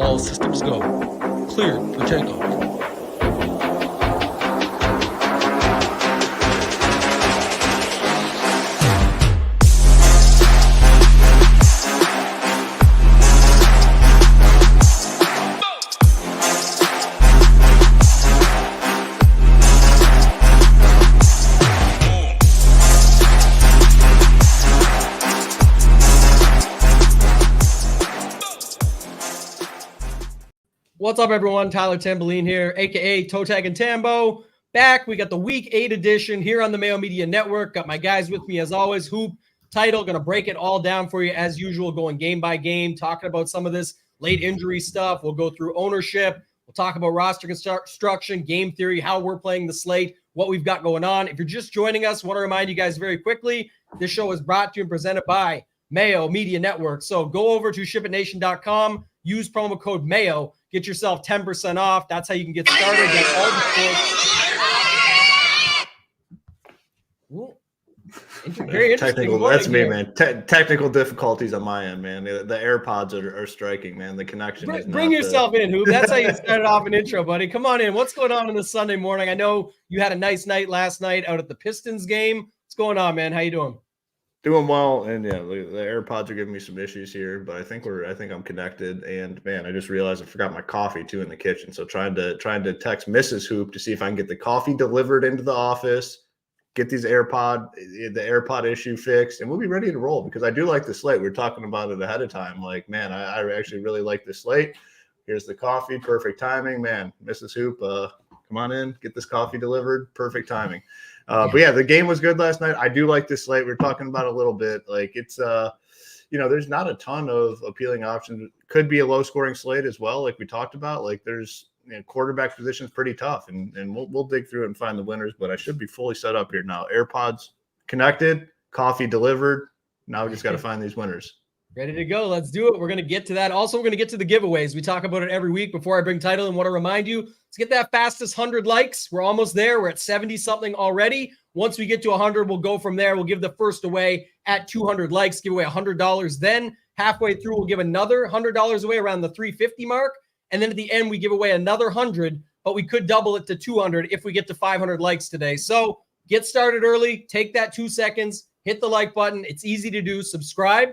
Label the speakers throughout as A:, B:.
A: All systems go. Cleared for takeoff. What's up, everyone? Tyler Tamboline here, a.k.a. ToeTagginTambo. Back. We got the Week 8 edition here on the Mayo Media Network. Got my guys with me, as always. Hoop, Title, going to break it all down for you, as usual, going game by game, talking about some of this late injury stuff. We'll go through ownership. We'll talk about roster construction, game theory, how we're playing the slate, what we've got going on. If you're just joining us, I want to remind you guys very quickly, this show is brought to you and presented by Mayo Media Network. So go over to SHIPITNation.com, use promo code MAYO, get yourself 10% off. That's how you can get started. Get all the sports. Very interesting.
B: That's me, man. Technical difficulties on my end, man. The AirPods are striking, man. The connection is not.
A: Bring yourself in, Hoop. That's how you started off an intro, buddy. Come on in. What's going on this Sunday morning? I know you had a nice night last night out at the Pistons game. What's going on, man? How you doing?
B: Doing well, and yeah, the AirPods are giving me some issues here, but I think I'm connected. And man, I just realized I forgot my coffee too in the kitchen. So trying to text Mrs. Hoop to see if I can get the coffee delivered into the office, get the AirPod issue fixed, and we'll be ready to roll because I do like the slate. We were talking about it ahead of time. Like, man, I actually really like the slate. Here's the coffee, perfect timing, man. Mrs. Hoop, come on in, get this coffee delivered, perfect timing. But yeah, the game was good last night. I do like this slate. We were talking about it a little bit. Like it's, there's not a ton of appealing options. Could be a low scoring slate as well. Like we talked about, like there's quarterback position is pretty tough and we'll dig through it and find the winners, but I should be fully set up here now. AirPods connected, coffee delivered. Now we just got to find these winners.
A: Ready to go. Let's do it. We're going to get to that. Also, we're going to get to the giveaways. We talk about it every week. Before I bring Title and want to remind you, let's get that fastest 100 likes. We're almost there. We're at 70 something already. Once we get to 100, we'll go from there. We'll give the first away at 200 likes, give away $100. Then halfway through, we'll give another $100 away around the 350 mark. And then at the end, we give away another 100, but we could double it to 200 if we get to 500 likes today. So get started early. Take that 2 seconds. Hit the like button. It's easy to do. Subscribe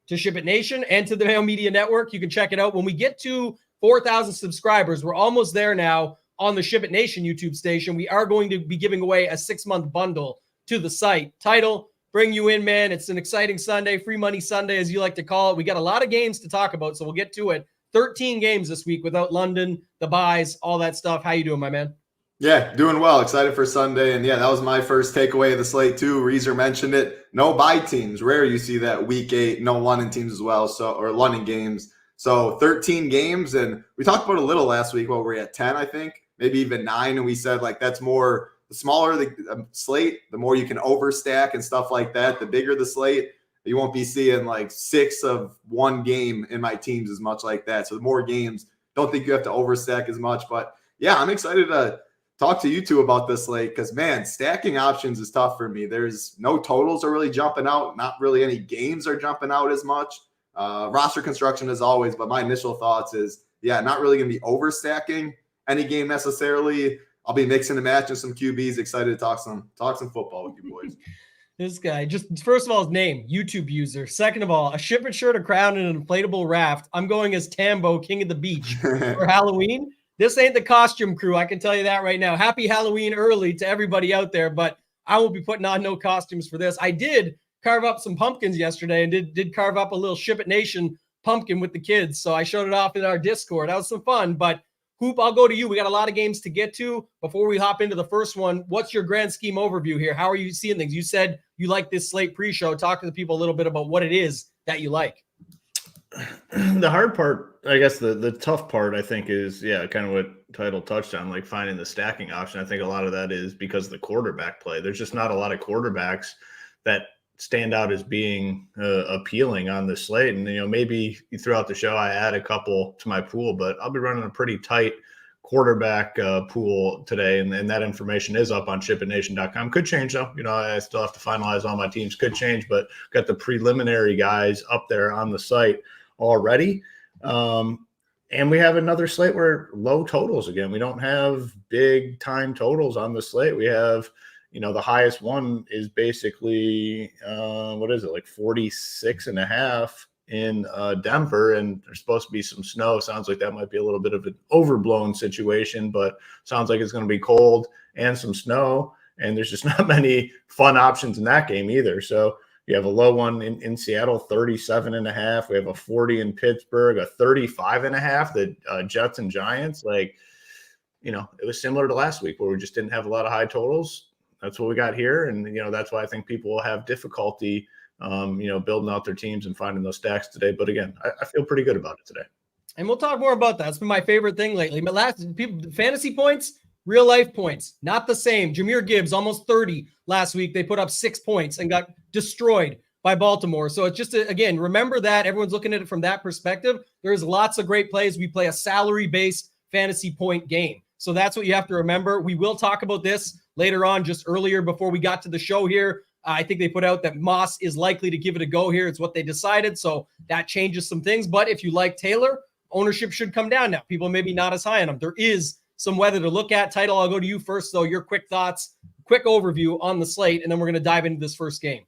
A: to Ship It Nation and to the Mayo Media Network. You can check it out. When we get to 4,000 subscribers, we're almost there now on the Ship It Nation YouTube station. We are going to be giving away a 6-month bundle to the site. Title, bring you in, man. It's an exciting Sunday, free money Sunday, as you like to call it. We got a lot of games to talk about, so we'll get to it. 13 games this week without London, the buys, all that stuff. How you doing, my man?
C: Yeah, doing well. Excited for Sunday. And yeah, that was my first takeaway of the slate too. Reeser mentioned it. No bye teams. Rare you see that week 8. No London teams as well. Or London games. So 13 games. And we talked about a little last week. Well, we're at 10, I think, maybe even 9. And we said like that's more, the smaller the slate, the more you can overstack and stuff like that. The bigger the slate, you won't be seeing like 6 of one game in my teams as much like that. So the more games, don't think you have to overstack as much. But yeah, I'm excited to talk to you two about this slate because, man, stacking options is tough for me. There's no totals are really jumping out. Not really any games are jumping out as much. Roster construction as always, but my initial thoughts is, yeah, not really going to be overstacking any game necessarily. I'll be mixing and matching some QBs. Excited to talk some football with you boys.
A: This guy, just first of all, his name, YouTube user. Second of all, a Ship It shirt, a crown, and an inflatable raft. I'm going as Tambo, King of the Beach for Halloween. This ain't the costume crew. I can tell you that right now. Happy Halloween early to everybody out there, but I won't be putting on no costumes for this. I did carve up some pumpkins yesterday and did carve up a little Ship It Nation pumpkin with the kids. So I showed it off in our Discord. That was some fun, but Hoop, I'll go to you. We got a lot of games to get to. Before we hop into the first one, what's your grand scheme overview here? How are you seeing things? You said you like this slate pre-show. Talk to the people a little bit about what it is that you like.
B: The hard part, I guess the tough part, I think, is, kind of what Title touched on, like finding the stacking option. I think a lot of that is because of the quarterback play. There's just not a lot of quarterbacks that stand out as being appealing on the slate. And, maybe throughout the show, I add a couple to my pool, but I'll be running a pretty tight quarterback pool today. And that information is up on SHIPITNation.com. Could change though. I still have to finalize all my teams. Could change, but got the preliminary guys up there on the site already. And we have another slate where low totals again. We don't have big time totals on the slate. We have, the highest one is basically, like 46.5 in Denver, and there's supposed to be some snow. Sounds like that might be a little bit of an overblown situation, but sounds like it's going to be cold and some snow. And there's just not many fun options in that game either. So you have a low one in Seattle, 37.5. We have a 40 in Pittsburgh, a 35.5, the Jets and Giants. It was similar to last week where we just didn't have a lot of high totals. That's what we got here. And, that's why I think people will have difficulty, building out their teams and finding those stacks today. But again, I feel pretty good about it today.
A: And we'll talk more about that. It's been my favorite thing lately. But fantasy points, real life points, not the same. Jahmyr Gibbs, almost 30 last week. They put up 6 points and got destroyed by Baltimore. So it's just, again, remember that. Everyone's looking at it from that perspective. There's lots of great plays. We play a salary-based fantasy point game. So that's what you have to remember. We will talk about this later on, just earlier before we got to the show here. I think they put out that Moss is likely to give it a go here. It's what they decided. So that changes some things. But if you like Taylor, ownership should come down now. People maybe not as high on him. There is some weather to look at. Title, I'll go to you first, though. Your quick thoughts, quick overview on the slate, and then we're going to dive into this first game.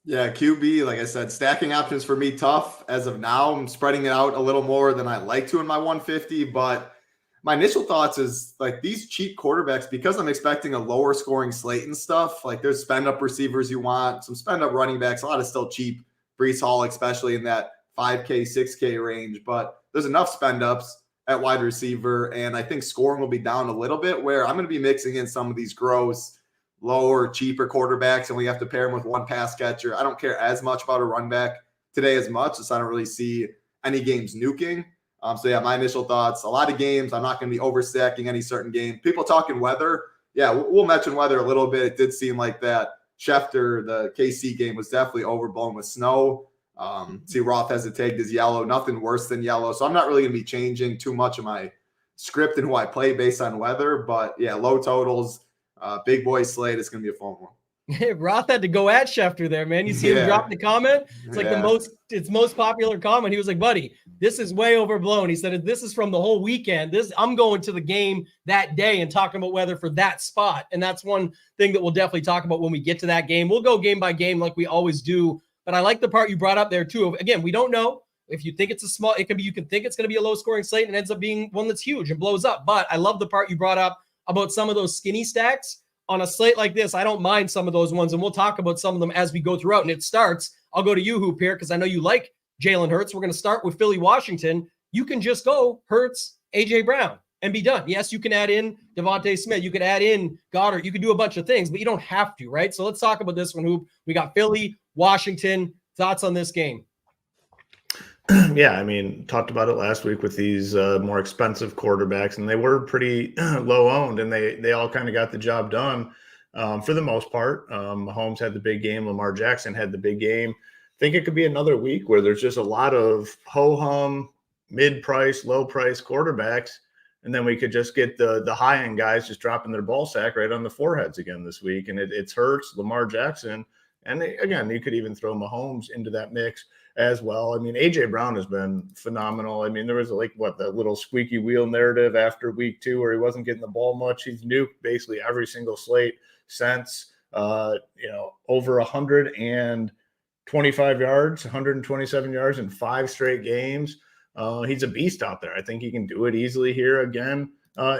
C: Yeah, QB, like I said, stacking options for me tough as of now. I'm spreading it out a little more than I like to in my 150, but my initial thoughts is like these cheap quarterbacks, because I'm expecting a lower scoring slate and stuff, like there's spend up receivers you want, some spend up running backs, a lot of still cheap. Breece Hall, especially in that 5K, 6K range, but there's enough spend ups at wide receiver. And I think scoring will be down a little bit where I'm going to be mixing in some of these gross, lower, cheaper quarterbacks, and we have to pair them with one pass catcher. I don't care as much about a run back today as much, as I don't really see any games nuking. So yeah, my initial thoughts, a lot of games. I'm not going to be overstacking any certain game. People talking weather. Yeah, we'll mention weather a little bit. It did seem like that Schefter, the KC game, was definitely overblown with snow. See, Roth has it tagged as yellow, nothing worse than yellow. So I'm not really going to be changing too much of my script and who I play based on weather. But yeah, low totals, big boy slate. It's going to be a fun one.
A: Roth had to go at Schefter there, man. You see him drop the comment? It's like it's most popular comment. He was like, buddy, this is way overblown. He said, this is from the whole weekend. I'm going to the game that day and talking about weather for that spot. And that's one thing that we'll definitely talk about when we get to that game. We'll go game by game like we always do. But I like the part you brought up there too. Again, we don't know if you think it's you can think it's going to be a low scoring slate and it ends up being one that's huge and blows up. But I love the part you brought up about some of those skinny stacks. On a slate like this, I don't mind some of those ones, and we'll talk about some of them as we go throughout. And it starts, I'll go to you, Hoop, here, because I know you like Jalen Hurts. We're going to start with Philly, Washington. You can just go Hurts, A.J. Brown, and be done. Yes, you can add in Devontae Smith. You can add in Goddard. You can do a bunch of things, but you don't have to, right? So let's talk about this one, Hoop. We got Philly, Washington. Thoughts on this game?
B: Yeah, I mean, talked about it last week with these more expensive quarterbacks, and they were pretty low owned, and they all kind of got the job done for the most part. Mahomes had the big game. Lamar Jackson had the big game. I think it could be another week where there's just a lot of ho-hum, mid-price, low-price quarterbacks, and then we could just get the high-end guys just dropping their ball sack right on the foreheads again this week, and it's Hurts, Lamar Jackson, and again, you could even throw Mahomes into that mix as well. I mean, A.J. Brown has been phenomenal. I mean, there was that little squeaky wheel narrative after week 2 where he wasn't getting the ball much. He's nuked basically every single slate since, over 125 yards, 127 yards in 5 straight games. He's a beast out there. I think he can do it easily here again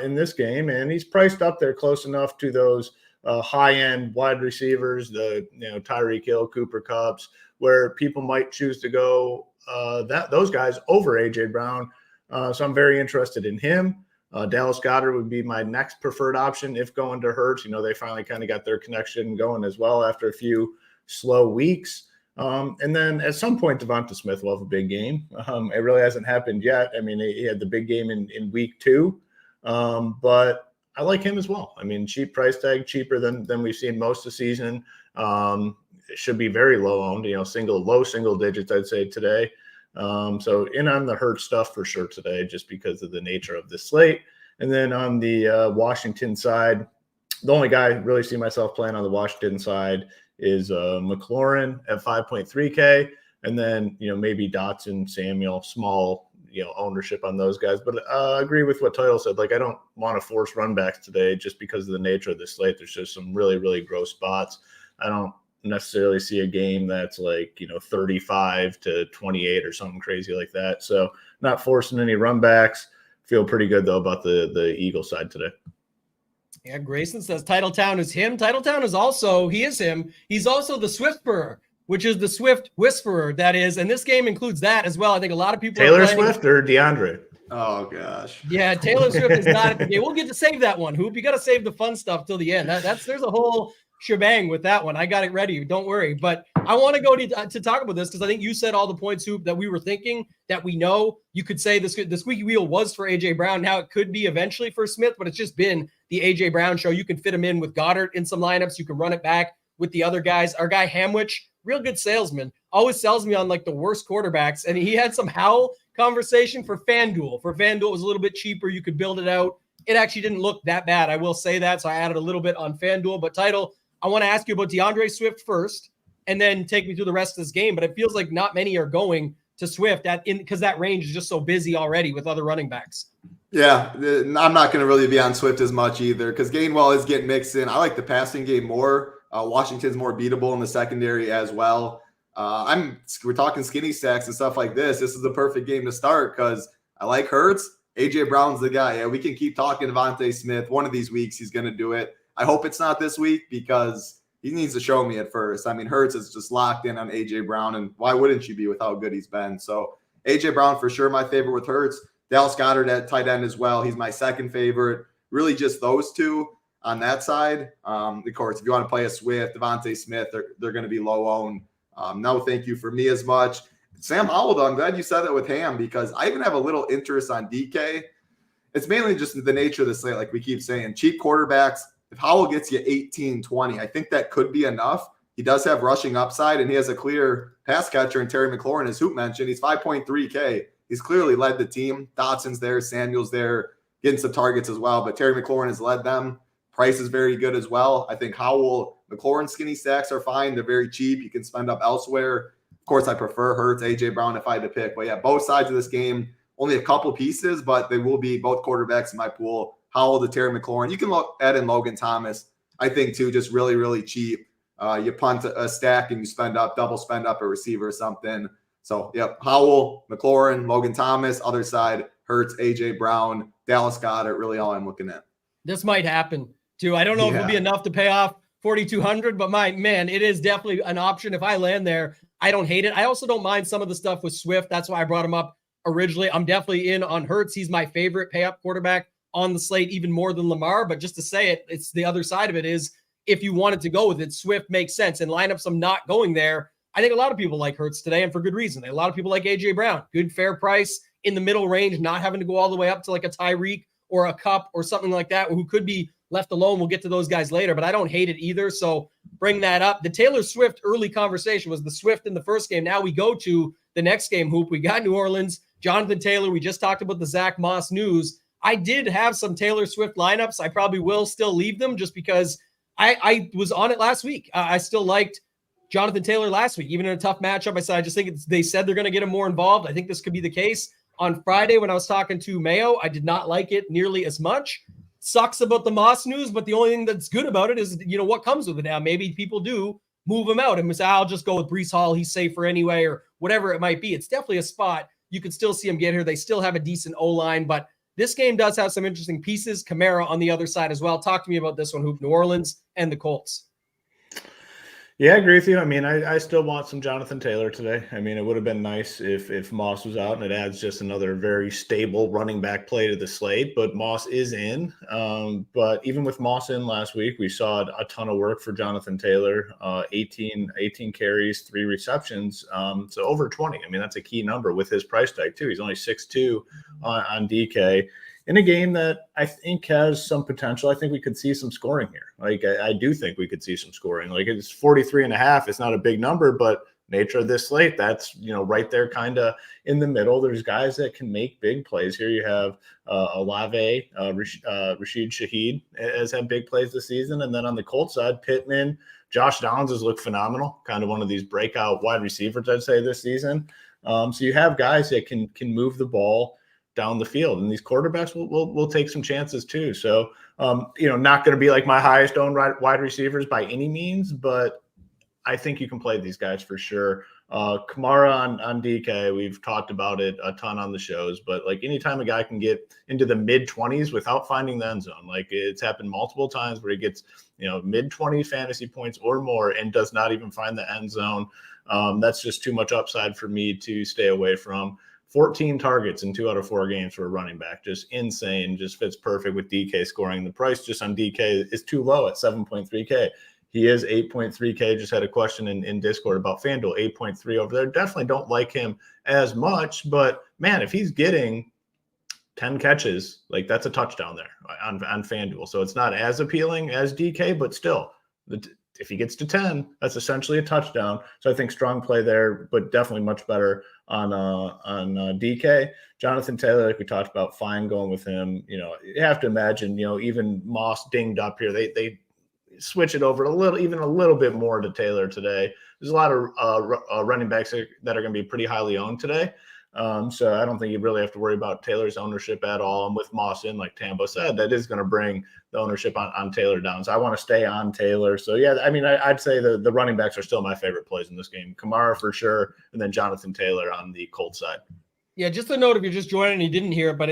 B: in this game. And he's priced up there close enough to those high-end wide receivers, the Tyreek Hill, Cooper Kupps, where people might choose to go those guys over A.J. Brown. So I'm very interested in him. Dallas Goedert would be my next preferred option if going to Hurts. They finally kind of got their connection going as well after a few slow weeks. And then at some point, Devonta Smith will have a big game. It really hasn't happened yet. I mean, he had the big game in week 2, but I like him as well. I mean, cheap price tag, cheaper than we've seen most of the season. It should be very low owned, low single digits, I'd say today. So in on the Hurts stuff for sure today, just because of the nature of the slate. And then on the Washington side, the only guy I really see myself playing on the Washington side is McLaurin at 5.3K. And then, maybe Dotson, Samuel, small, ownership on those guys. But I agree with what Title said. Like, I don't want to force run backs today just because of the nature of the slate. There's just some really, really gross spots. I don't necessarily see a game that's 35-28 or something crazy like that. So not forcing any run backs. Feel pretty good though about the Eagles side today.
A: Yeah, Grayson says Titletown is him. Titletown is also, he is him. He's also the Swiftburr, which is the Swift Whisperer, that is. And this game includes that as well. I think a lot of people
B: Taylor Swift or DeAndre?
C: Oh, gosh.
A: Yeah, Taylor Swift is not at the game. We'll get to save that one, Hoop. You got to save the fun stuff till the end. There's a whole shebang with that one. I got it ready. Don't worry. But I want to go to talk about this because I think you said all the points, Hoop, that we were thinking that we know. You could say the squeaky wheel was for A.J. Brown. Now it could be eventually for Smith, but it's just been the A.J. Brown show. You can fit him in with Goddard in some lineups. You can run it back with the other guys. Our guy Hamwich, real good salesman, always sells me on the worst quarterbacks. And he had some Howell conversation for FanDuel. For FanDuel, it was a little bit cheaper. You could build it out. It actually didn't look that bad. I will say that. So I added a little bit on FanDuel. But Title, I want to ask you about DeAndre Swift first and then take me through the rest of this game. But it feels like not many are going to Swift because that range is just so busy already with other running backs.
C: Yeah, I'm not going to really be on Swift as much either because Gainwell is getting mixed in. I like the passing game more. Washington's more beatable in the secondary as well. We're talking skinny stacks and stuff like this. This is the perfect game to start because I like Hurts. A.J. Brown's the guy. Yeah, we can keep talking Devontae Smith. One of these weeks he's going to do it. I hope it's not this week because he needs to show me at first. I mean, Hurts is just locked in on A.J. Brown, and why wouldn't you be with how good he's been? So A.J. Brown for sure my favorite with Hurts. Dallas Goedert at tight end as well. He's my second favorite. Really just those two on that side. Of course, if you want to play a Swift, Devontae Smith, they're going to be low owned. No thank you for me as much. Sam Howell, though, I'm glad you said that with Ham because I even have a little interest on DK. It's mainly just the nature of the slate, like we keep saying. Cheap quarterbacks, if Howell gets you 18, 20, I think that could be enough. He does have rushing upside, and he has a clear pass catcher in Terry McLaurin, as Hoop mentioned. He's 5.3K. He's clearly led the team. Dotson's there, Samuel's there, getting some targets as well. But Terry McLaurin has led them. Price is very good as well. I think Howell, McLaurin skinny stacks are fine. They're very cheap. You can spend up elsewhere. Of course, I prefer Hurts, A.J. Brown if I had to pick. But yeah, both sides of this game, only a couple pieces, but they will be both quarterbacks in my pool. Howell to Terry McLaurin. You can add in Logan Thomas, I think, too, just really, really cheap. You punt a stack and you double spend up a receiver or something. So, yep, Howell, McLaurin, Logan Thomas, other side, Hurts, A.J. Brown, Dallas Goedert, really all I'm looking at.
A: This might happen, too. I don't know if it'll be enough to pay off 4,200, but it is definitely an option. If I land there, I don't hate it. I also don't mind some of the stuff with Swift. That's why I brought him up originally. I'm definitely in on Hurts. He's my favorite pay-up quarterback on the slate, even more than Lamar. But just to say it, it's the other side of it is if you wanted to go with it, Swift makes sense. In lineups, I'm not going there. I think a lot of people like Hurts today, and for good reason. A lot of people like A.J. Brown. Good, fair price in the middle range, not having to go all the way up to like a Tyreek or a Cup or something like that, who could be left alone. We'll get to those guys later, but I don't hate it either. So bring that up. The Taylor Swift early conversation was the Swift in the first game. Now we go to the next game, Hoop. We got New Orleans, Jonathan Taylor. We just talked about the Zach Moss news. I did have some Taylor Swift lineups. I probably will still leave them just because I was on it last week. I still liked Jonathan Taylor last week, even in a tough matchup. I said, I just think they said they're going to get him more involved. I think this could be the case. On Friday, when I was talking to Mayo, I did not like it nearly as much. Sucks about the Moss news, but the only thing that's good about it is, what comes with it now. Maybe people do move him out and say, I'll just go with Breece Hall. He's safer anyway, or whatever it might be. It's definitely a spot. You could still see him get here. They still have a decent O-line, but this game does have some interesting pieces. Kamara on the other side as well. Talk to me about this one, Hoop. New Orleans and the Colts.
B: Yeah, I agree with you. I mean, I still want some Jonathan Taylor today. I mean, it would have been nice if Moss was out, and it adds just another very stable running back play to the slate, but Moss is in. But even with Moss in last week, we saw a ton of work for Jonathan Taylor, 18 carries, 3 receptions, so over 20. I mean, that's a key number with his price tag, too. He's only 6'2" on DK. In a game that I think has some potential. I think we could see some scoring here. Like, I do think we could see some scoring. Like, it's 43.5. It's not a big number, but nature of this slate, that's, right there kind of in the middle. There's guys that can make big plays here. You have Olave, Rashid Shaheed has had big plays this season. And then on the Colts side, Pittman, Josh Downs has looked phenomenal. Kind of one of these breakout wide receivers, I'd say, this season. So you have guys that can move the ball down the field, and these quarterbacks will take some chances too. So, not going to be like my highest owned wide receivers by any means, but I think you can play these guys for sure. Kamara on DK, we've talked about it a ton on the shows, but like anytime a guy can get into the mid-20s without finding the end zone, like it's happened multiple times where he gets, mid-20 fantasy points or more and does not even find the end zone. That's just too much upside for me to stay away from. 14 targets in 2 out of 4 games for a running back. Just insane. Just fits perfect with DK scoring. The price just on DK is too low at 7.3K. He is 8.3K. Just had a question in Discord about FanDuel, 8.3 over there. Definitely don't like him as much, but man, if he's getting 10 catches, like that's a touchdown there on FanDuel. So it's not as appealing as DK, but still, if he gets to 10, that's essentially a touchdown. So I think strong play there, but definitely much better on DK. Jonathan Taylor, like we talked about, fine going with him. You have to imagine, even Moss dinged up here. They switch it over a little bit more to Taylor today. There's a lot of running backs that are going to be pretty highly owned today. So I don't think you really have to worry about Taylor's ownership at all. And with Moss in, like Tambo said, that is going to bring the ownership on Taylor down. So I want to stay on Taylor. So yeah, I mean, I'd say the running backs are still my favorite plays in this game. Kamara for sure, and then Jonathan Taylor on the Colts side. Yeah,
A: just a note if you're just joining and you didn't hear it, but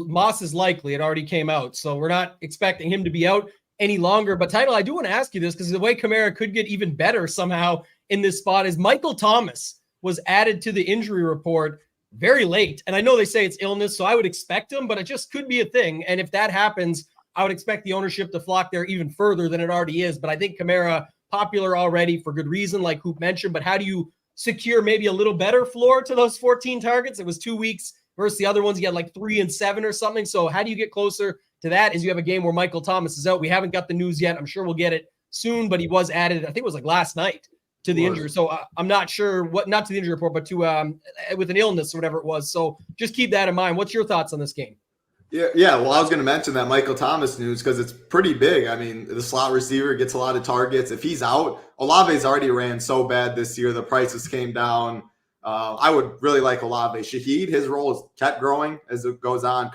A: Moss is likely. It already came out. So we're not expecting him to be out any longer. But Title, I do want to ask you this because the way Kamara could get even better somehow in this spot is Michael Thomas was added to the injury report very late. And I know they say it's illness, so I would expect him, but it just could be a thing. And if that happens, I would expect the ownership to flock there even further than it already is. But I think Kamara popular already for good reason, like Hoop mentioned. But how do you secure maybe a little better floor to those 14 targets? It was 2 weeks versus the other ones. You had like 3 and 7 or something. So how do you get closer to that? Is you have a game where Michael Thomas is out. We haven't got the news yet. I'm sure we'll get it soon, but he was added, I think it was like last night, to the injury. So I'm not sure not to the injury report, but to with an illness or whatever it was. So just keep that in mind. What's your thoughts on this game?
C: Yeah. Well, I was going to mention that Michael Thomas news because it's pretty big. I mean, the slot receiver gets a lot of targets. If he's out, Olave's already ran so bad this year. The prices came down. I would really like Olave. Shaheed, his role has kept growing as it goes on.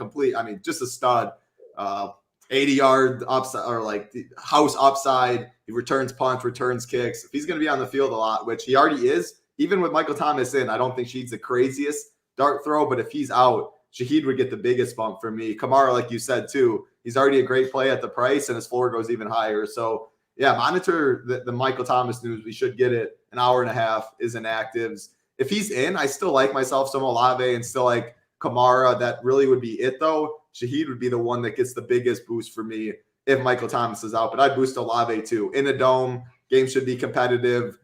C: Just a stud. 80-yard upside or like the house upside. He returns punts, returns kicks. If he's going to be on the field a lot, which he already is, even with Michael Thomas in, I don't think Shaheed's the craziest dart throw, but if he's out, Shaheed would get the biggest bump for me. Kamara, like you said, too, he's already a great play at the price, and his floor goes even higher. So, yeah, monitor the Michael Thomas news. We should get it. An hour and a half is inactives. If he's in, I still like myself some Olave and still like Kamara. That really would be it, though. Shaheed would be the one that gets the biggest boost for me if Michael Thomas is out. But I'd boost Olave, too. In a dome, game should be competitive.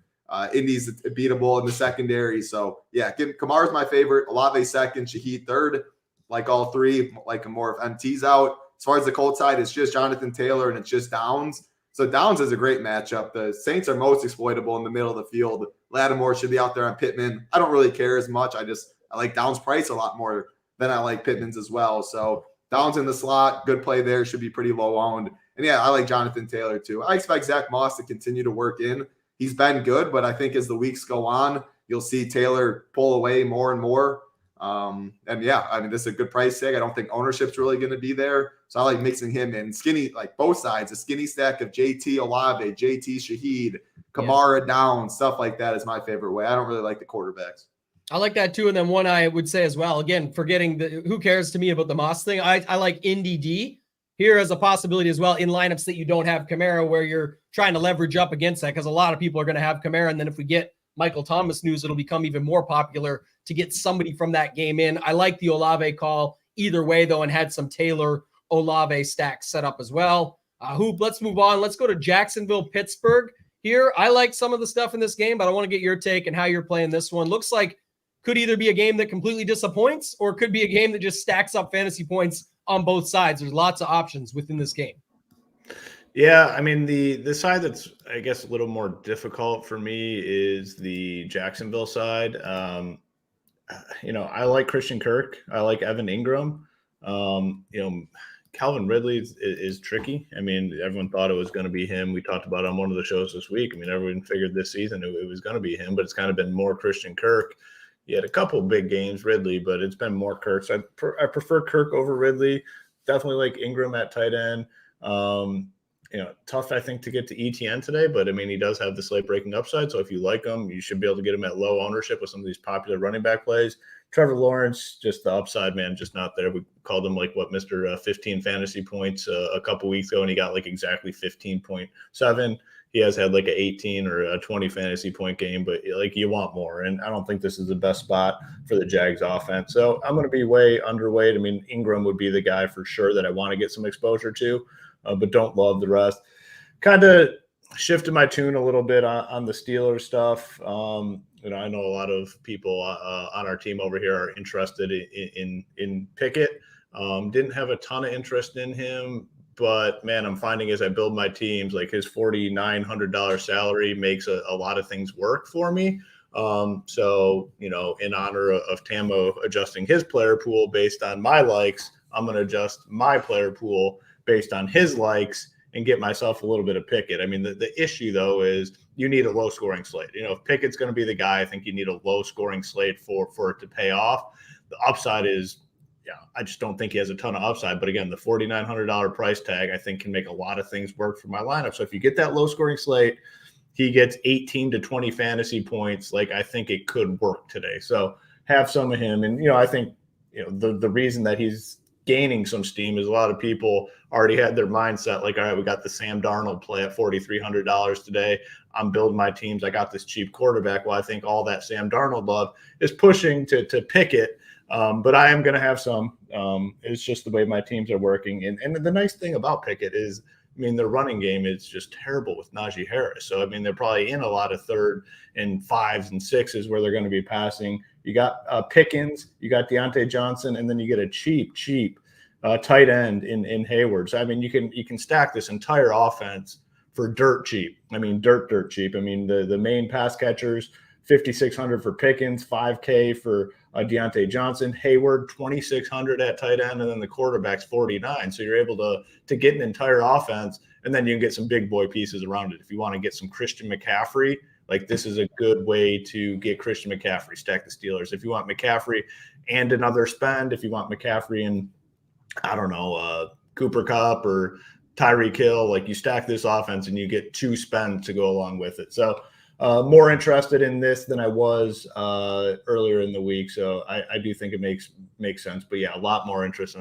C: Indy's beatable in the secondary. So, yeah, Kamara's my favorite. Olave second, Shaheed third. Like all three, like more if MT's out. As far as the Colts side, it's just Jonathan Taylor and it's just Downs. So Downs is a great matchup. The Saints are most exploitable in the middle of the field. Lattimore should be out there on Pittman. I don't really care as much. I like Downs' price a lot more than I like Pittman's as well. So Downs in the slot, good play there, should be pretty low owned. And yeah, I like Jonathan Taylor too. I expect Zach Moss to continue to work in. He's been good, but I think as the weeks go on, you'll see Taylor pull away more and more. And yeah, I mean, this is a good price tag. I don't think ownership's really going to be there. So I like mixing him in skinny, like both sides, a skinny stack of JT Olave, JT Shaheed, Kamara down, stuff like that is my favorite way. I don't really like the quarterbacks.
A: I like that too. And then one I would say as well, again, forgetting who cares to me about the Moss thing. I like Indy D here as a possibility as well in lineups that you don't have Kamara, where you're trying to leverage up against that because a lot of people are going to have Kamara. And then if we get Michael Thomas news, it'll become even more popular to get somebody from that game in. I like the Olave call either way, though, and had some Taylor Olave stacks set up as well. Hoop, let's move on. Let's go to Jacksonville, Pittsburgh here. I like some of the stuff in this game, but I want to get your take and how you're playing this one. Looks like could either be a game that completely disappoints or could be a game that just stacks up fantasy points on both sides. There's lots of options within this game.
B: Yeah, I mean, the side that's, I guess, a little more difficult for me is the Jacksonville side. I like Christian Kirk. I like Evan Ingram. Calvin Ridley is tricky. I mean, everyone thought it was going to be him. We talked about it on one of the shows this week. I mean, everyone figured this season it was going to be him, but it's kind of been more Christian Kirk. he had a couple big games, Ridley, but it's been more Kirk. So I prefer Kirk over Ridley. Definitely like Ingram at tight end. Tough, I think, to get to ETN today, but I mean, he does have the slate breaking upside. So if you like him, you should be able to get him at low ownership with some of these popular running back plays. Trevor Lawrence, just the upside, man, just not there. We called him Mr. 15 fantasy points a couple weeks ago, and he got like exactly 15.7. He has had like a 18 or a 20 fantasy point game, but like you want more. And I don't think this is the best spot for the Jags offense. So I'm going to be way underweight. I mean, Ingram would be the guy for sure that I want to get some exposure to, but don't love the rest. Kind of shifted my tune a little bit on the Steelers stuff. I know a lot of people on our team over here are interested in Pickett. Didn't have a ton of interest in him. But, man, I'm finding as I build my teams, like his $4,900 salary makes a lot of things work for me. So, in honor of Tambo adjusting his player pool based on my likes, I'm going to adjust my player pool based on his likes and get myself a little bit of Pickett. I mean, the issue, though, is you need a low-scoring slate. If Pickett's going to be the guy, I think you need a low-scoring slate for it to pay off. The upside is – I just don't think he has a ton of upside. But again, the $4,900 price tag, I think, can make a lot of things work for my lineup. So if you get that low scoring slate, he gets 18 to 20 fantasy points. Like, I think it could work today. So have some of him. And, I think, the reason that he's gaining some steam is a lot of people already had their mindset like, all right, we got the Sam Darnold play at $4,300 today. I'm building my teams. I got this cheap quarterback. Well, I think all that Sam Darnold love is pushing to Pickett. But I am going to have some. It's just the way my teams are working. And the nice thing about Pickett is, their running game is just terrible with Najee Harris. So, they're probably in a lot of 3rd and 5s and 6s where they're going to be passing. You got Pickens, you got Deontay Johnson, and then you get a cheap tight end in Hayward. So, you can stack this entire offense for dirt cheap. Dirt cheap. The main pass catchers, $5,600 for Pickens, $5K for Deontay Johnson, Hayward, $2,600 at tight end, and then the quarterback's $49. So you're able to get an entire offense, and then you can get some big boy pieces around it. If you want to get some Christian McCaffrey, like this is a good way to get Christian McCaffrey, stack the Steelers. If you want McCaffrey and another spend, if you want McCaffrey and, Cooper Kupp or Tyreek Hill, like you stack this offense and you get 2 spends to go along with it. So more interested in this than I was earlier in the week. So I do think it makes sense. But, yeah, a lot more interest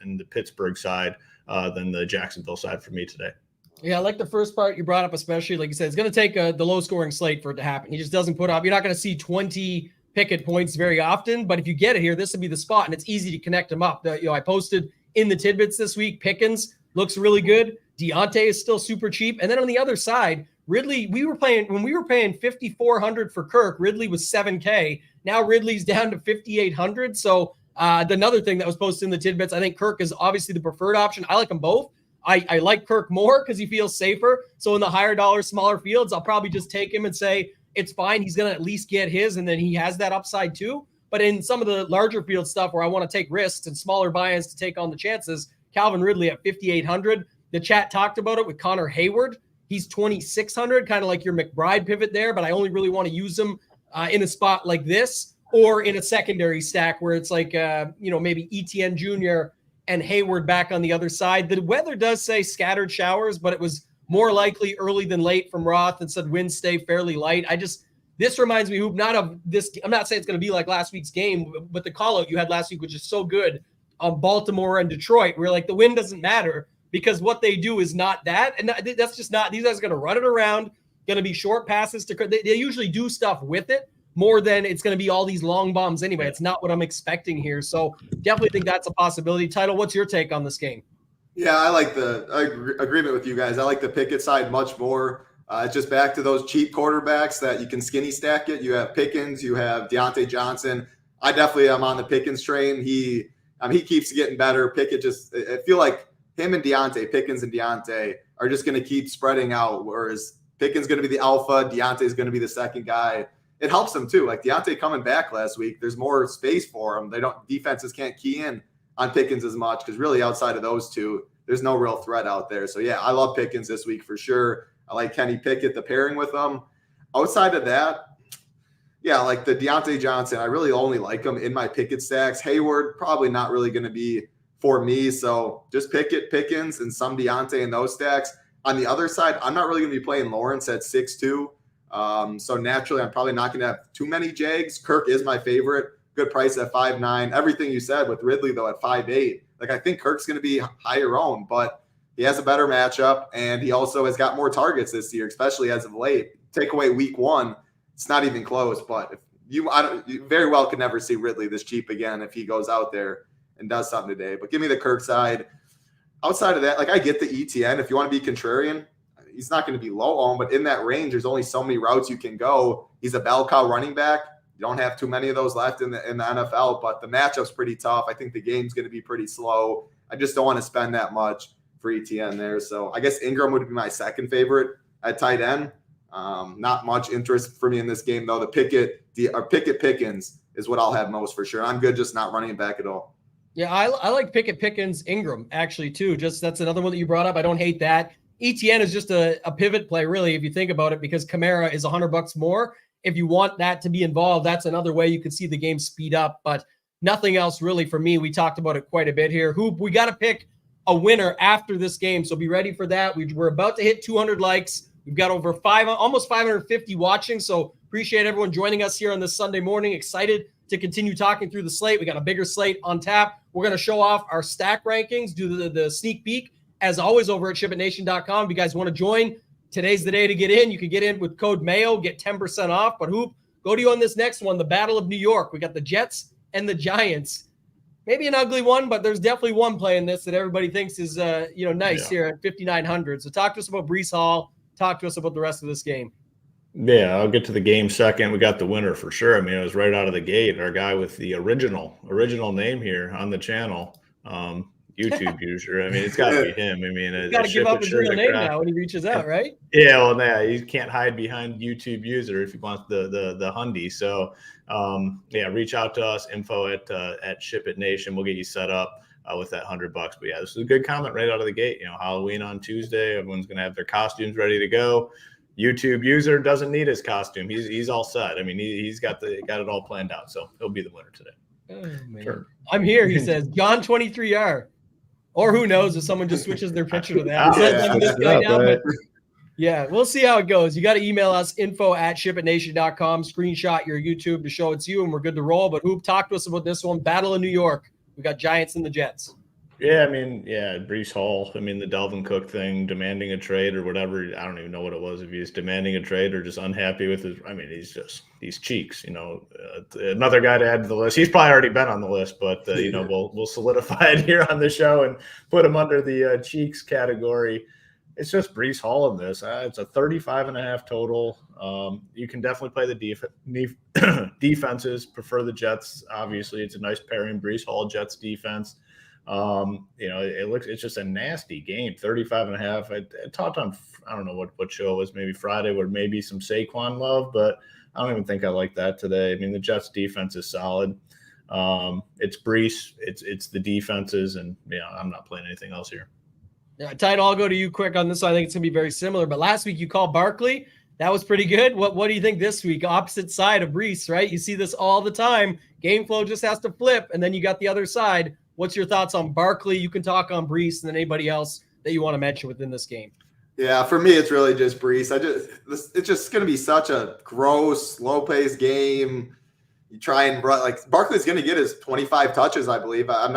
B: in the Pittsburgh side than the Jacksonville side for me today.
A: Yeah, I like the first part you brought up, especially, like you said, it's going to take the low-scoring slate for it to happen. He just doesn't put up – you're not going to see 20 Pickett points very often. But if you get it here, this would be the spot, and it's easy to connect them up. I posted in the tidbits this week, Pickens looks really good. Deontay is still super cheap. And then on the other side – Ridley, when we were paying $5,400 for Kirk, Ridley was $7K. Now Ridley's down to $5,800. So another thing that was posted in the tidbits, I think Kirk is obviously the preferred option. I like them both. I like Kirk more because he feels safer. So in the higher dollar, smaller fields, I'll probably just take him and say it's fine. He's going to at least get his, and then he has that upside too. But in some of the larger field stuff where I want to take risks and smaller buy-ins to take on the chances, Calvin Ridley at $5,800. The chat talked about it with Connor Hayward. He's $2,600, kind of like your McBride pivot there, but I only really want to use him in a spot like this or in a secondary stack where it's like, maybe ETN Jr. and Hayward back on the other side. The weather does say scattered showers, but it was more likely early than late from Roth and said winds stay fairly light. This reminds me, Hoop, not of this. I'm not saying it's going to be like last week's game, but the call out you had last week was just so good on Baltimore and Detroit. We're like, the wind doesn't matter, because what they do is not that. And that's just not – these guys are going to run it around, going to be short passes. They usually do stuff with it more than it's going to be all these long bombs anyway. It's not what I'm expecting here. So definitely think that's a possibility. Title, what's your take on this game?
C: Yeah, I like agreement with you guys. I like the Pickett side much more. Just back to those cheap quarterbacks that you can skinny stack it. You have Pickens. You have Deontay Johnson. I definitely am on the Pickens train. He keeps getting better. Pickett I feel like – him and Pickens and Deontay are just going to keep spreading out, whereas Pickens going to be the alpha, Deontay is going to be the second guy. It helps them too. Like Deontay coming back last week, there's more space for him. Defenses can't key in on Pickens as much because really outside of those two, there's no real threat out there. So yeah, I love Pickens this week for sure. I like Kenny Pickett, the pairing with them. Outside of that, Yeah, like the Deontay Johnson, I really only like him in my Pickett stacks. Hayward, probably not really going to be for me. So just Pickett, Pickens, and some Deontay in those stacks. On the other side, I'm not really going to be playing Lawrence at 6'2". So naturally, I'm probably not going to have too many Jags. Kirk is my favorite. Good price at 5'9". Everything you said with Ridley, though, at 5'8". Like, I think Kirk's going to be higher owned, but he has a better matchup, and he also has got more targets this year, especially as of late. Take away week 1, it's not even close. But if you very well could never see Ridley this cheap again if he goes out there and does something today. But give me the Kirk side. Outside of that, like, I get the ETN. If you want to be contrarian, he's not going to be low owned, but in that range, there's only so many routes you can go. He's a bell cow running back. You don't have too many of those left in the NFL, but the matchup's pretty tough. I think the game's going to be pretty slow. I just don't want to spend that much for ETN there. So I guess Ingram would be my second favorite at tight end. Not much interest for me in this game, though. The Pickett Pickens is what I'll have most for sure. I'm good just not running it back at all.
A: Yeah, I like Pickett, Pickens, Ingram actually too. Just that's another one that you brought up. I don't hate that. ETN is just a pivot play, really, if you think about it, because Kamara is $100 more. If you want that to be involved, that's another way you could see the game speed up, but nothing else really for me. We talked about it quite a bit here. We got to pick a winner after this game, so be ready for that. We're about to hit 200 likes. We've got over almost 550 watching, so appreciate everyone joining us here on this Sunday morning. Excited to continue talking through the slate. We got a bigger slate on tap. We're going to show off our stack rankings, do the sneak peek, as always, over at SHIPITNation.com. If you guys want to join, today's the day to get in. You can get in with code MAYO, get 10% off. But Hoop, go to you on this next one, the Battle of New York. We got the Jets and the Giants. Maybe an ugly one, but there's definitely one play in this that everybody thinks is nice here at 5,900. So talk to us about Breece Hall. Talk to us about the rest of this game.
B: Yeah, I'll get to the game second. We got the winner for sure. I mean, it was right out of the gate. Our guy with the original name here on the channel, YouTube user. I mean, it's got to be him. I mean,
A: he's got to give up his real name now when he reaches out, right?
B: Yeah, well, he can't hide behind YouTube user if he wants the Hyundai. So, reach out to us, info at SHIPIT Nation. We'll get you set up with that $100. But yeah, this is a good comment right out of the gate. Halloween on Tuesday, everyone's going to have their costumes ready to go. YouTube user doesn't need his costume. He's all set. I mean, he's got it all planned out. So he'll be the winner today.
A: Oh, man. Sure. I'm here. He says John 23R. Or who knows if someone just switches their picture to that. Yeah, we'll see how it goes. You got to email us, info@shipitnation.com. Screenshot your YouTube to show it's you, and we're good to roll. But Hoop, talk to us about this one. Battle of New York. We got Giants and the Jets.
B: Yeah, I mean, Breece Hall. I mean, the Dalvin Cook thing, demanding a trade or whatever. I don't even know what it was, if he's demanding a trade or just unhappy with his. I mean, he's cheeks. Another guy to add to the list. He's probably already been on the list, but we'll solidify it here on the show and put him under the cheeks category. It's just Breece Hall in this. It's a 35.5 total. You can definitely play the defenses. Prefer the Jets. Obviously, it's a nice pairing. Breece Hall, Jets defense. It's just a nasty game. 35.5. I talked on, I don't know what show it was, maybe Friday, where maybe some Saquon love, but I don't even think I like that today. I mean, the Jets defense is solid. It's Breece, it's the defenses, and I'm not playing anything else here.
A: Yeah, Tide, I'll go to you quick on this. I think it's gonna be very similar. But last week you called Barkley. That was pretty good. What do you think this week? Opposite side of Breece, right? You see this all the time. Game flow just has to flip, and then you got the other side. What's your thoughts on Barkley? You can talk on Breece and then anybody else that you want to mention within this game.
C: Yeah, for me, it's really just Breece. It's just going to be such a gross, slow-paced game. You try and Barkley's going to get his 25 touches, I believe. I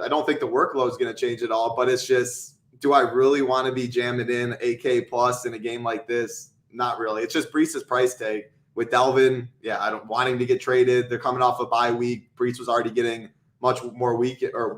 C: don't think the workload is going to change at all, but it's just, do I really want to be jamming in AK plus in a game like this? Not really. It's just Breece's price tag with Dalvin. Yeah, I don't wanting to get traded. They're coming off a bye week. Breece was already getting much more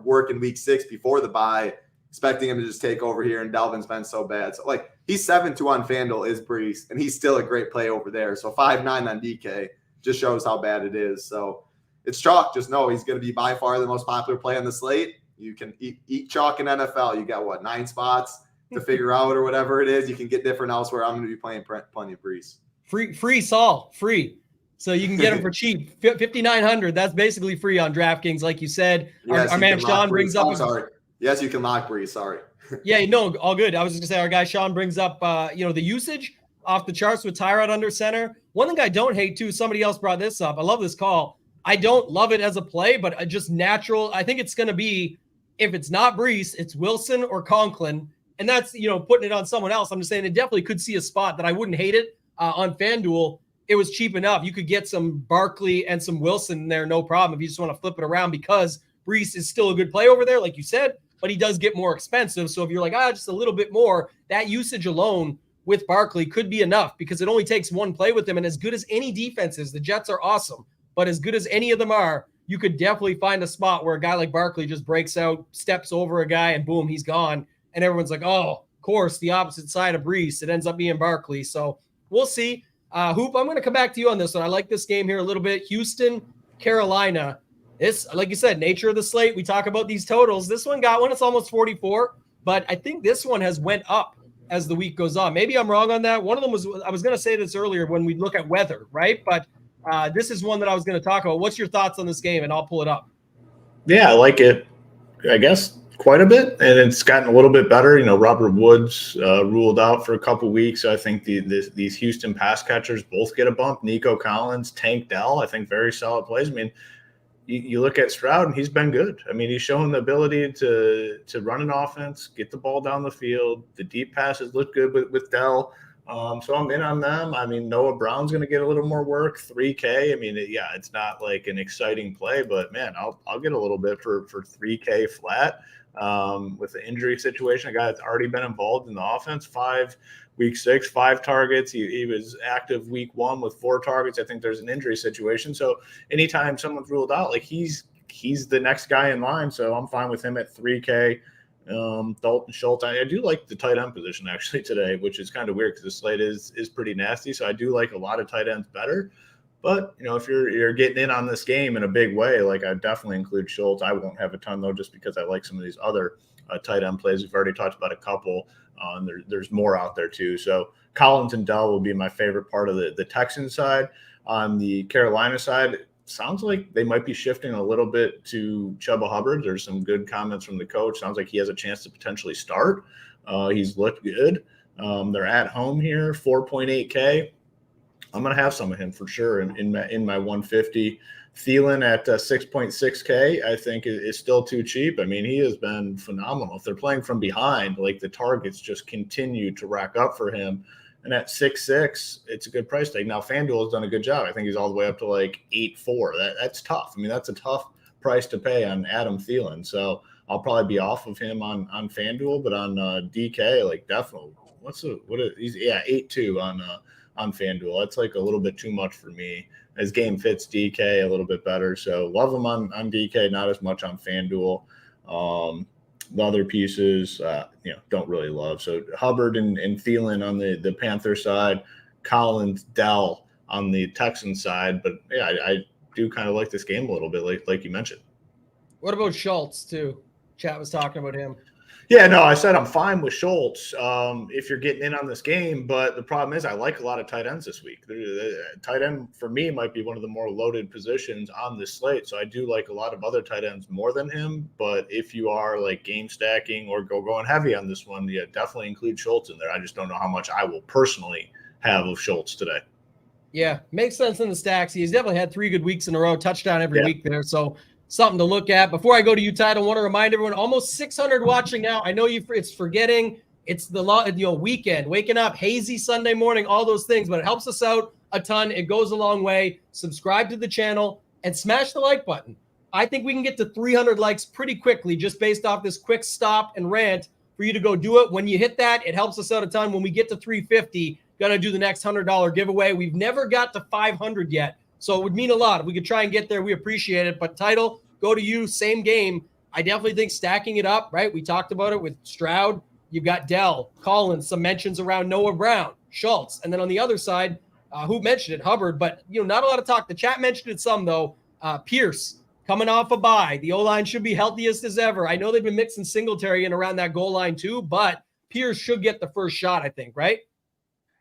C: work in week 6 before the bye, expecting him to just take over here, and Dalvin's been so bad. So he's 7-2 on FanDuel is Breece, and he's still a great play over there. So 5-9 on DK just shows how bad it is. So it's chalk. Just know he's going to be by far the most popular play on the slate. You can eat chalk in NFL. You got 9 spots to figure out or whatever it is. You can get different elsewhere. I'm going to be playing plenty of Breece.
A: Free Saul, free. So you can get them for cheap. 5,900. That's basically free on DraftKings, like you said.
C: Yes,
A: our man Sean brings up.
C: Sorry. Yes, you can lock Breece. Sorry.
A: Yeah, no, all good. I was just gonna say our guy Sean brings up, the usage off the charts with Tyrod under center. One thing I don't hate too, somebody else brought this up. I love this call. I don't love it as a play, but just natural. I think it's going to be, if it's not Brees, it's Wilson or Conklin. And that's, putting it on someone else. I'm just saying it definitely could see a spot that I wouldn't hate it on FanDuel. It was cheap enough. You could get some Barkley and some Wilson in there, no problem, if you just want to flip it around, because Brees is still a good play over there, like you said, but he does get more expensive. So if you're like, just a little bit more, that usage alone with Barkley could be enough, because it only takes one play with him. And as good as any defense is, the Jets are awesome, but as good as any of them are, you could definitely find a spot where a guy like Barkley just breaks out, steps over a guy, and boom, he's gone. And everyone's like, oh, of course, the opposite side of Brees. It ends up being Barkley. So we'll see. Hoop, I'm going to come back to you on this one. I like this game here a little bit. Houston, Carolina. This, like you said, nature of the slate. We talk about these totals. This one got one. It's almost 44, but I think this one has went up as the week goes on. Maybe I'm wrong on that. One of them was, I was going to say this earlier when we look at weather, right? But this is one that I was going to talk about. What's your thoughts on this game? And I'll pull it up.
B: Yeah, I like it, I guess, quite a bit. And it's gotten a little bit better. Robert Woods ruled out for a couple weeks. So I think these Houston pass catchers both get a bump. Nico Collins, Tank Dell, I think very solid plays. I mean, you look at Stroud, and he's been good. I mean, he's shown the ability to run an offense, get the ball down the field. The deep passes look good with Dell. So I'm in on them. I mean, Noah Brown's going to get a little more work, 3K. I mean, it's not like an exciting play, but man, I'll get a little bit for 3K flat with the injury situation. A guy that's already been involved in the offense, week 6, 5 targets. He was active week 1 with 4 targets. I think there's an injury situation. So anytime someone's ruled out, like he's the next guy in line. So I'm fine with him at 3K. Dalton Schultz. I do like the tight end position actually today, which is kind of weird because the slate is pretty nasty. So I do like a lot of tight ends better. But if you're getting in on this game in a big way, like I definitely include Schultz. I won't have a ton though, just because I like some of these other tight end plays. We've already talked about a couple. And there's more out there too. So Collins and Dell will be my favorite part of the Texans side. On the Carolina side, sounds like they might be shifting a little bit to Chuba Hubbard. There's some good comments from the coach. Sounds like he has a chance to potentially start. He's looked good. They're at home here, 4.8K. I'm going to have some of him for sure in my 150. Thielen at 6.6K, I think is still too cheap. I mean, he has been phenomenal. If they're playing from behind, like the targets just continue to rack up for him. And at 6.6, it's a good price tag. Now, FanDuel has done a good job. I think he's all the way up to like 8.4. That's tough. I mean, that's a tough price to pay on Adam Thielen. So I'll probably be off of him on FanDuel, but on DK, like definitely. He's 8.2 on FanDuel. That's like a little bit too much for me. His game fits DK a little bit better. So love him on DK, not as much on FanDuel. The other pieces, don't really love. So Hubbard and Thielen on the Panther side, Collins, Dell on the Texans side. But yeah, I do kind of like this game a little bit, like you mentioned.
A: What about Schultz too? Chat was talking about him.
B: Yeah, no, I said I'm fine with Schultz if you're getting in on this game, but the problem is I like a lot of tight ends this week. Tight end for me might be one of the more loaded positions on this slate, so I do like a lot of other tight ends more than him, but if you are like game stacking or going heavy on this one, yeah, definitely include Schultz in there. I just don't know how much I will personally have of Schultz today.
A: Yeah, makes sense in the stacks. He's definitely had 3 good weeks in a row, touchdown every week there, so something to look at. Before I go to you, Ty, I want to remind everyone, almost 600 watching now. I know it's forgetting. It's the weekend, waking up, hazy Sunday morning, all those things, but it helps us out a ton. It goes a long way. Subscribe to the channel and smash the like button. I think we can get to 300 likes pretty quickly just based off this quick stop and rant for you to go do it. When you hit that, it helps us out a ton. When we get to 350, got to do the next $100 giveaway. We've never got to 500 yet. So it would mean a lot if we could try and get there. We appreciate it. But title, go to you, same game. I definitely think stacking it up, right? We talked about it with Stroud. You've got Dell, Collins, some mentions around Noah Brown, Schultz. And then on the other side, who mentioned it? Hubbard. But, not a lot of talk. The chat mentioned it some, though. Pierce coming off a bye. The O-line should be healthiest as ever. I know they've been mixing Singletary in around that goal line too, but Pierce should get the first shot, I think, right?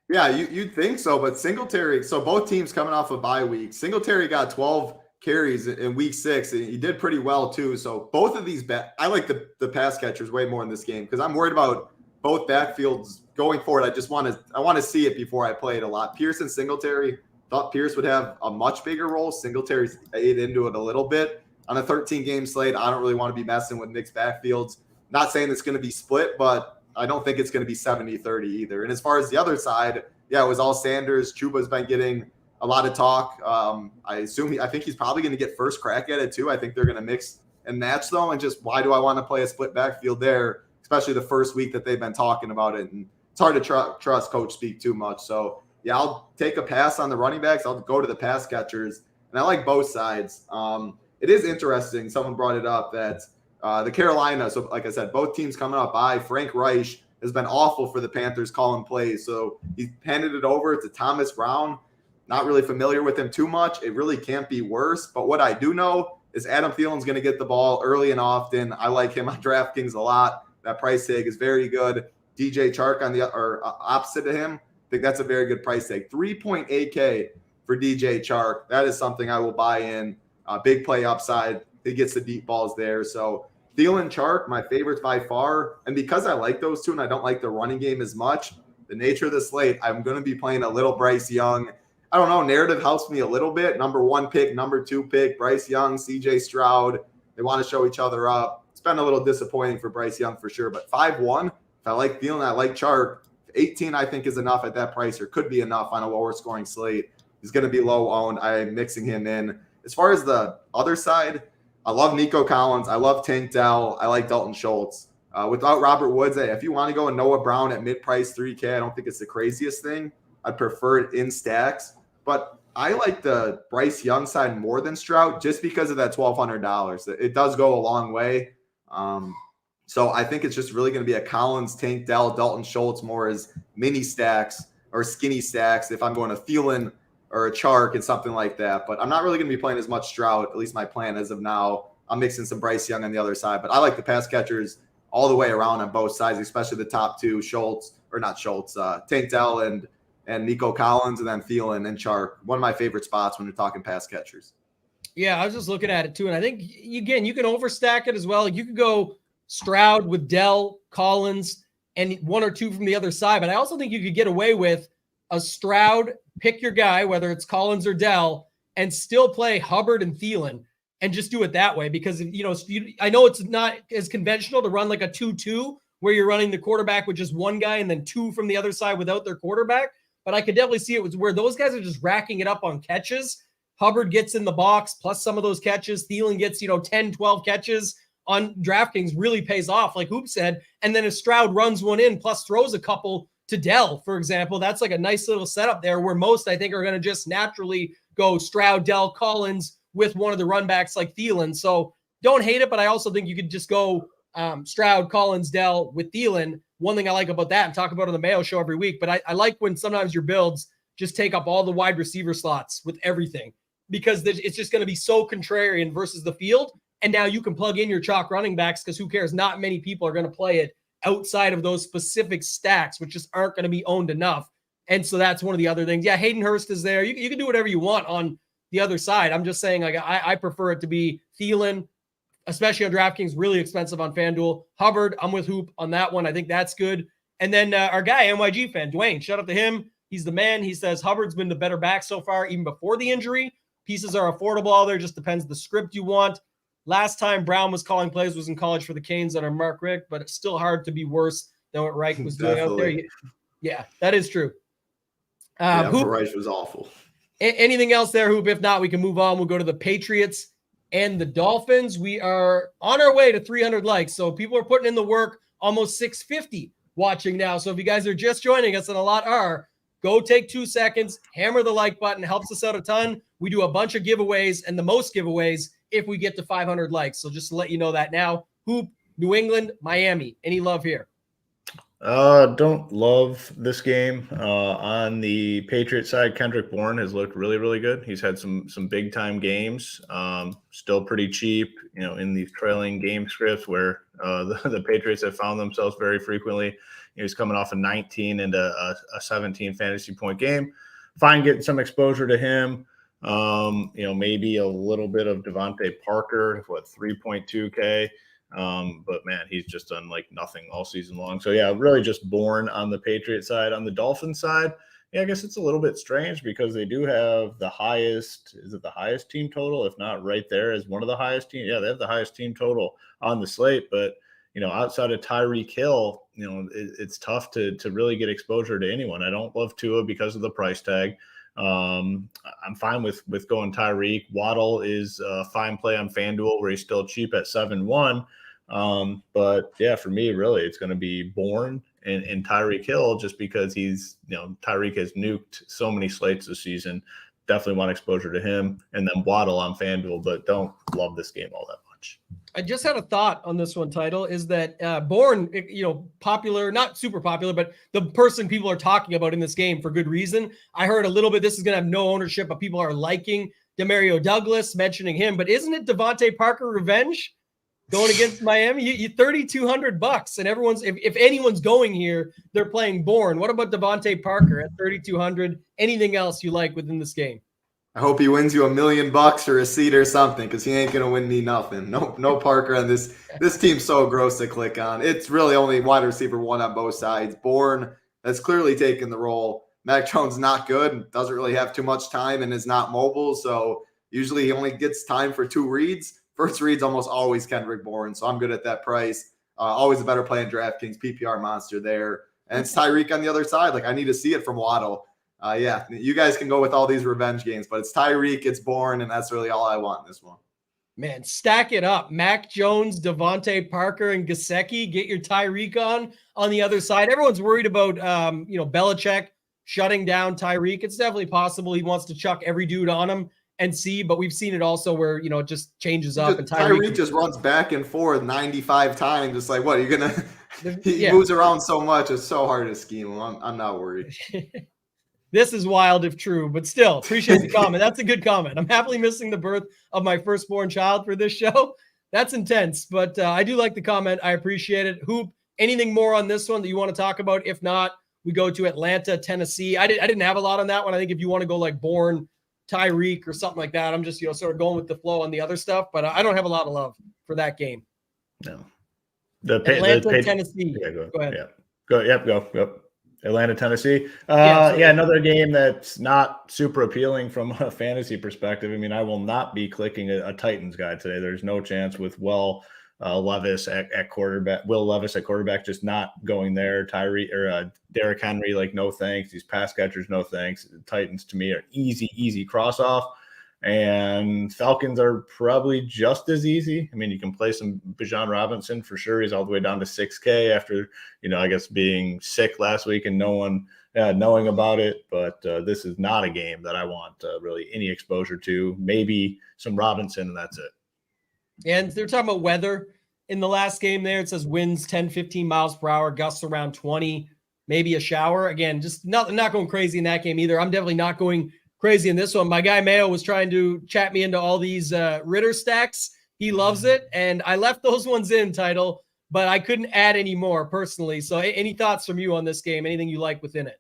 C: Yeah, you'd think so, but Singletary, so both teams coming off a bye week. Singletary got 12 carries in week 6, and he did pretty well too. So both of these, I like the pass catchers way more in this game because I'm worried about both backfields going forward. I want to see it before I play it a lot. Pierce and Singletary, thought Pierce would have a much bigger role. Singletary's ate into it a little bit. On a 13-game slate, I don't really want to be messing with mixed backfields. Not saying it's going to be split, but I don't think it's going to be 70-30 either. And as far as the other side, yeah, it was all Sanders. Chuba's been getting a lot of talk. I think he's probably going to get first crack at it too. I think they're going to mix and match though. And just why do I want to play a split backfield there, especially the first week that they've been talking about it? And it's hard to trust coach speak too much. So yeah, I'll take a pass on the running backs. I'll go to the pass catchers, and I like both sides. It is interesting. Someone brought it up that the Carolina, so like I said, both teams coming up by Frank Reich has been awful for the Panthers calling plays. So he handed it over to Thomas Brown. Not really familiar with him too much. It really can't be worse. But what I do know is Adam Thielen's going to get the ball early and often. I like him on DraftKings a lot. That price tag is very good. DJ Chark opposite of him, I think that's a very good price tag. 3.8K for DJ Chark. That is something I will buy in. Big play upside. He gets the deep balls there. So Thielen, Chark, my favorites by far. And because I like those two and I don't like the running game as much, the nature of the slate, I'm going to be playing a little Bryce Young. I don't know. Narrative helps me a little bit. Number 1 pick, number 2 pick, Bryce Young, CJ Stroud. They want to show each other up. It's been a little disappointing for Bryce Young for sure. But 5-1, if I like Thielen, I like Chark. 18, I think, is enough at that price, or could be enough on a lower scoring slate. He's going to be low owned. I'm mixing him in. As far as the other side, I love Nico Collins. I love Tank Dell. I like Dalton Schultz. Without Robert Woods, if you want to go with Noah Brown at mid-price 3K, I don't think it's the craziest thing. I'd prefer it in stacks. But I like the Bryce Young side more than Stroud just because of that $1,200. It does go a long way. So I think it's just really going to be a Collins, Tank Dell, Dalton Schultz more as mini stacks or skinny stacks if I'm going to Thielen or a Chark and something like that. But I'm not really going to be playing as much Stroud, at least my plan as of now. I'm mixing some Bryce Young on the other side. But I like the pass catchers all the way around on both sides, especially the top two, Tank Dell and Nico Collins, and then Thielen and Chark. One of my favorite spots when you're talking pass catchers.
A: Yeah, I was just looking at it too. And I think, again, you can overstack it as well. Like you could go Stroud with Dell, Collins, and 1 or 2 from the other side. But I also think you could get away with a Stroud, pick your guy, whether it's Collins or Dell, and still play Hubbard and Thielen and just do it that way. Because, I know it's not as conventional to run like a 2-2 where you're running the quarterback with just one guy and then 2 from the other side without their quarterback. But I could definitely see it was where those guys are just racking it up on catches. Hubbard gets in the box plus some of those catches. Thielen gets, 10, 12 catches on DraftKings, really pays off, like Hoop said. And then if Stroud runs one in plus throws a couple to Dell, for example, that's like a nice little setup there where most, I think, are going to just naturally go Stroud, Dell, Collins with one of the run backs like Thielen. So don't hate it, but I also think you could just go Stroud, Collins, Dell with Thielen. One thing I like about that, and talk about it on the Mayo Show every week, but I like when sometimes your builds just take up all the wide receiver slots with everything, because it's just going to be so contrarian versus the field. And now you can plug in your chalk running backs because who cares? Not many people are going to play it outside of those specific stacks, which just aren't going to be owned enough. And so that's one of the other things. Yeah, Hayden Hurst is there. You can do whatever you want on the other side. I'm just saying, like, I prefer it to be Thielen, especially on DraftKings, really expensive on FanDuel. Hubbard, I'm with Hoop on that one. I think that's good. And then our guy, NYG fan, Dwayne, shout out to him. He's the man. He says Hubbard's been the better back so far, even before the injury. Pieces are affordable all there. Just depends the script you want. Last time Brown was calling plays was in college for the Canes under Mark Richt, but it's still hard to be worse than what Reich was doing out there. Yeah, that is true.
C: Hoop, Reich was awful.
A: Anything else there, Hoop? If not, we can move on. We'll go to the Patriots and the Dolphins. We are on our way to 300 likes, so people are putting in the work. Almost 650 watching now. So if you guys are just joining us, and a lot are, go take 2 seconds, hammer the like button. It helps us out a ton. We do a bunch of giveaways, and the most giveaways if we get to 500 likes. So just to let you know that now. Hoop, New England, Miami. Any love here?
B: Don't love this game. On the Patriots side, Kendrick Bourne has looked really, really good. He's had some big time games. Still pretty cheap, in these trailing game scripts where the Patriots have found themselves very frequently. He's coming off a 19 and a 17 fantasy point game. Fine getting some exposure to him. Maybe a little bit of Devontae Parker, 3.2K. But man, he's just done like nothing all season long. So yeah, really just born on the Patriots side. On the Dolphins side, yeah, I guess it's a little bit strange because they do have the highest, is it the highest team total? If not right there as one of the highest teams. Yeah, they have the highest team total on the slate. But, outside of Tyreek Hill, it's tough to really get exposure to anyone. I don't love Tua because of the price tag. I'm fine with going Tyreek. Waddle is a fine play on FanDuel where he's still cheap at 7-1. But yeah, for me, really, it's going to be Bourne and Tyreek Hill just because he's, Tyreek has nuked so many slates this season. Definitely want exposure to him. And then Waddle on FanDuel, but don't love this game all that much.
A: I just had a thought on this one, Title, is that Bourne, popular, not super popular, but the person people are talking about in this game for good reason. I heard a little bit, this is going to have no ownership, but people are liking Demario Douglas, mentioning him. But isn't it Devontae Parker revenge? Going against Miami, you $3,200, and everyone's if anyone's going here, they're playing Bourne. What about Devontae Parker at $3,200? Anything else you like within this game?
C: I hope he wins you $1 million or a seat or something, because he ain't gonna win me nothing. No Parker on this. This team's so gross to click on. It's really only wide receiver one on both sides. Bourne has clearly taken the role. Mac Jones not good, doesn't really have too much time, and is not mobile. So usually he only gets time for 2 reads. First read's almost always Kendrick Bourne, so I'm good at that price. Always a better play in DraftKings, PPR monster there. And it's Tyreek on the other side. Like, I need to see it from Waddle. Yeah, you guys can go with all these revenge games, but it's Tyreek, it's Bourne, and that's really all I want in this one.
A: Man, stack it up. Mac Jones, Devontae Parker, and Gesicki. Get your Tyreek on the other side. Everyone's worried about, Belichick shutting down Tyreek. It's definitely possible he wants to chuck every dude on him and see, but we've seen it also where, it just changes up. And
C: Tyreek just runs back and forth 95 times. It's like, what, you're going to – he moves around so much. It's so hard to scheme him. I'm not worried.
A: This is wild if true, but still, appreciate the comment. That's a good comment. I'm happily missing the birth of my firstborn child for this show. That's intense, but I do like the comment. I appreciate it. Hoop, anything more on this one that you want to talk about? If not, we go to Atlanta, Tennessee. I didn't have a lot on that one. I think if you want to go like Bourne, Tyreek or something like that, I'm just, sort of going with the flow on the other stuff, but I don't have a lot of love for that game.
B: No.
A: Atlanta, Tennessee.
B: Yeah, go
A: ahead.
B: Yeah. Go. Atlanta, Tennessee. Another game that's not super appealing from a fantasy perspective. I mean, I will not be clicking a Titans guy today. There's no chance with Levis at quarterback, Will Levis at quarterback, just not going there. Derrick Henry, like, no thanks. These pass catchers, no thanks. The Titans to me are easy cross off, and Falcons are probably just as easy. I mean, you can play some Bijan Robinson for sure. He's all the way down to 6K after, I guess being sick last week and no one knowing about it. But this is not a game that I want really any exposure to. Maybe some Robinson, and that's it.
A: And they're talking about weather in the last game there. It says winds 10, 15 miles per hour, gusts around 20, maybe a shower. Again, just not going crazy in that game either. I'm definitely not going crazy in this one. My guy Mayo was trying to chat me into all these Ritter stacks. He loves it. And I left those ones in, Title, but I couldn't add any more personally. So any thoughts from you on this game? Anything you like within it?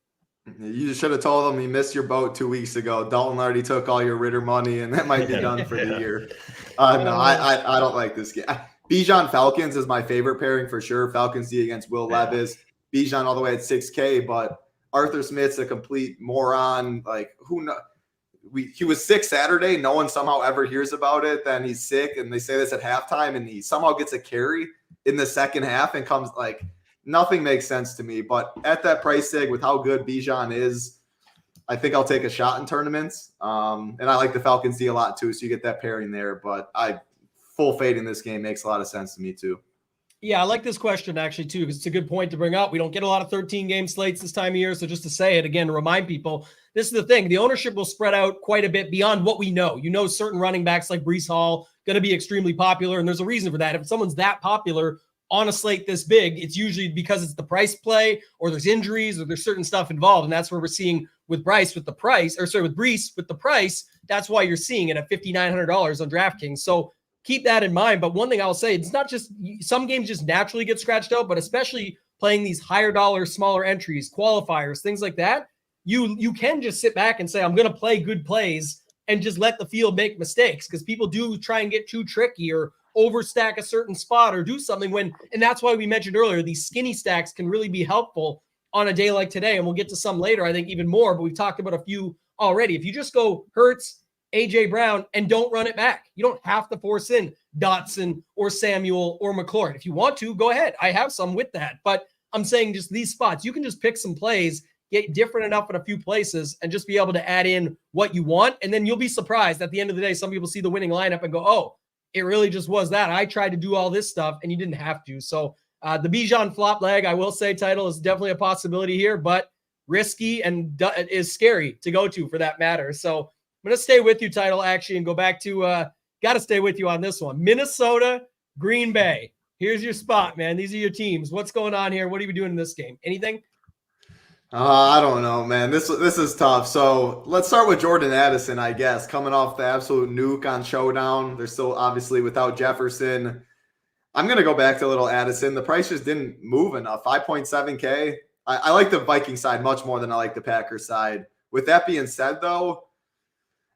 C: You should have told him you missed your boat 2 weeks ago. Dalton already took all your Ritter money, and that might be done for the year. No, I don't like this game. Bijan Falcons is my favorite pairing for sure. Falcons D against Will Levis. Bijan all the way at 6K, but Arthur Smith's a complete moron. Like, who knows? He was sick Saturday. No one somehow ever hears about it. Then he's sick, and they say this at halftime, and he somehow gets a carry in the second half and comes like – nothing makes sense to me, but at that price tag with how good Bijan is, I think I'll take a shot in tournaments. And I like the Falcons D a lot too, so you get that pairing there. But full fade in this game makes a lot of sense to me too.
A: Yeah, I like this question actually too, because it's a good point to bring up. We don't get a lot of 13-game slates this time of year, so just to say it again, to remind people, this is the thing. The ownership will spread out quite a bit beyond what we know. Certain running backs like Breece Hall going to be extremely popular, and there's a reason for that. If someone's that popular on a slate this big, it's usually because it's the price play, or there's injuries, or there's certain stuff involved. And that's where we're seeing with Breece with the price. That's why you're seeing it at $5,900 on DraftKings. So keep that in mind. But one thing I'll say, it's not just some games just naturally get scratched out, but especially playing these higher dollar, smaller entries, qualifiers, things like that, you can just sit back and say, I'm going to play good plays and just let the field make mistakes, because people do try and get too tricky or overstack a certain spot or do something and that's why we mentioned earlier, these skinny stacks can really be helpful on a day like today. And we'll get to some later, I think even more, but we've talked about a few already. If you just go Hurts, AJ Brown, and don't run it back, you don't have to force in Dotson or Samuel or McLaurin. If you want to, go ahead. I have some with that, but I'm saying just these spots, you can just pick some plays, get different enough in a few places, and just be able to add in what you want. And then you'll be surprised at the end of the day. Some people see the winning lineup and go, oh, it really just was that. I tried to do all this stuff and you didn't have to. So the Bijan flop leg, I will say, title is definitely a possibility here, but risky and is scary to go to for that matter. So I'm going to stay with you, title, actually, and go back to, got to stay with you on this one. Minnesota, Green Bay. Here's your spot, man. These are your teams. What's going on here? What are you doing in this game? Anything?
C: I don't know, man. This is tough. So let's start with Jordan Addison, I guess. Coming off the absolute nuke on Showdown. They're still obviously without Jefferson. I'm going to go back to little Addison. The price just didn't move enough. 5.7K. I like the Viking side much more than I like the Packers side. With that being said, though,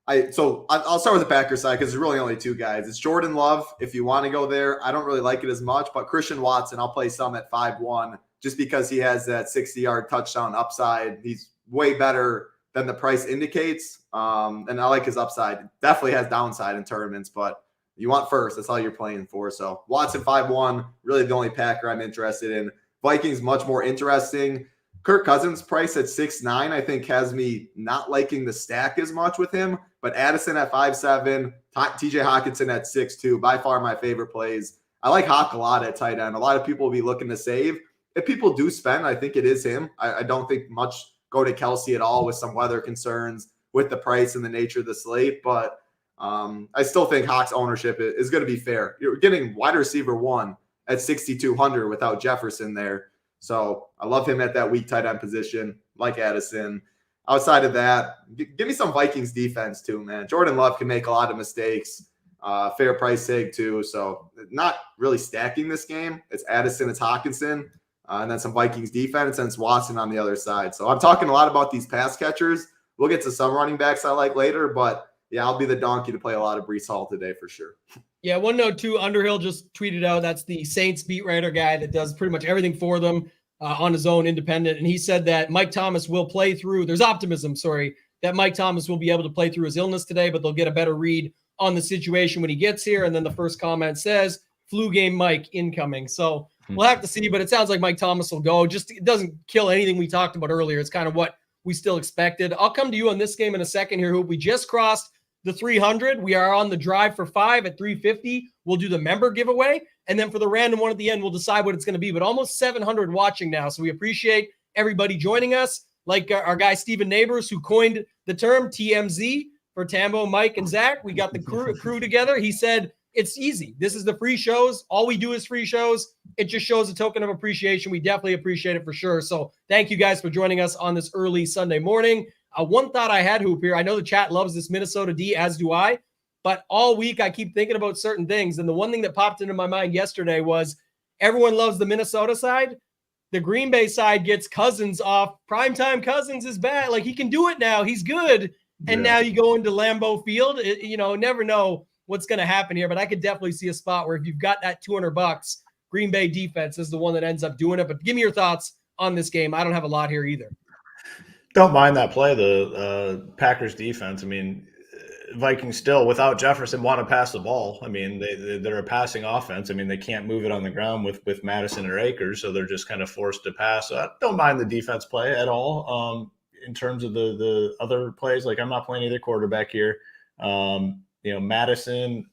C: I'll start with the Packers side because there's really only two guys. It's Jordan Love, if you want to go there. I don't really like it as much, but Christian Watson, I'll play some at 5-1 just because he has that 60-yard touchdown upside. He's way better than the price indicates, and I like his upside. Definitely has downside in tournaments, but you want first. That's all you're playing for. So Watson 5-1, really the only Packer I'm interested in. Vikings much more interesting. Kirk Cousins price at 6.9, I think has me not liking the stack as much with him, but Addison at 5.7, TJ Hawkinson at 6.2, by far my favorite plays. I like Hawk a lot at tight end. A lot of people will be looking to save. If people do spend, I think it is him. I don't think much go to Kelsey at all with some weather concerns with the price and the nature of the slate, but I still think Hawk's ownership is going to be fair. You're getting wide receiver 1 at 6,200 without Jefferson there. So I love him at that weak tight end position, like Addison. Outside of that, give me some Vikings defense too, man. Jordan Love can make a lot of mistakes. Fair price tag too. So not really stacking this game. It's Addison, it's Hawkinson, and then some Vikings defense, and it's Watson on the other side. So I'm talking a lot about these pass catchers. We'll get to some running backs I like later, but yeah, I'll be the donkey to play a lot of Breece Hall today for sure.
A: Yeah, one note too, Underhill just tweeted out, that's the Saints beat writer guy that does pretty much everything for them on his own, independent. And he said that Mike Thomas will play through, there's optimism, that Mike Thomas will be able to play through his illness today, but they'll get a better read on the situation when he gets here. And then the first comment says, flu game Mike incoming. So we'll have to see, but it sounds like Mike Thomas will go. Just, it doesn't kill anything we talked about earlier. It's kind of what we still expected. I'll come to you on this game in a second here, Hoop. We just crossed the 300. We are on the drive for 5 at 350. We'll do the member giveaway. And then for the random one at the end, we'll decide what it's going to be. But almost 700 watching now. So we appreciate everybody joining us. Like our guy, Steven Neighbors, who coined the term TMZ for Tambo, Mike, and Zach. We got the crew together. He said, it's easy. This is the free shows. All we do is free shows. It just shows a token of appreciation. We definitely appreciate it for sure. So thank you guys for joining us on this early Sunday morning. One thought I had, Hoop, here. I know the chat loves this Minnesota D, as do I. But all week I keep thinking about certain things. And the one thing that popped into my mind yesterday was everyone loves the Minnesota side. The Green Bay side gets Cousins off. Primetime Cousins is bad. Like, he can do it now. He's good. And now you go into Lambeau Field. Never know what's going to happen here. But I could definitely see a spot where if you've got that $200, Green Bay defense is the one that ends up doing it. But give me your thoughts on this game. I don't have a lot here either.
B: Don't mind that play, the Packers defense. I mean, Vikings still, without Jefferson, want to pass the ball. I mean, they're a passing offense. I mean, they can't move it on the ground with Madison or Akers, so they're just kind of forced to pass. So I don't mind the defense play at all. In terms of the other plays, like, I'm not playing either quarterback here. Madison,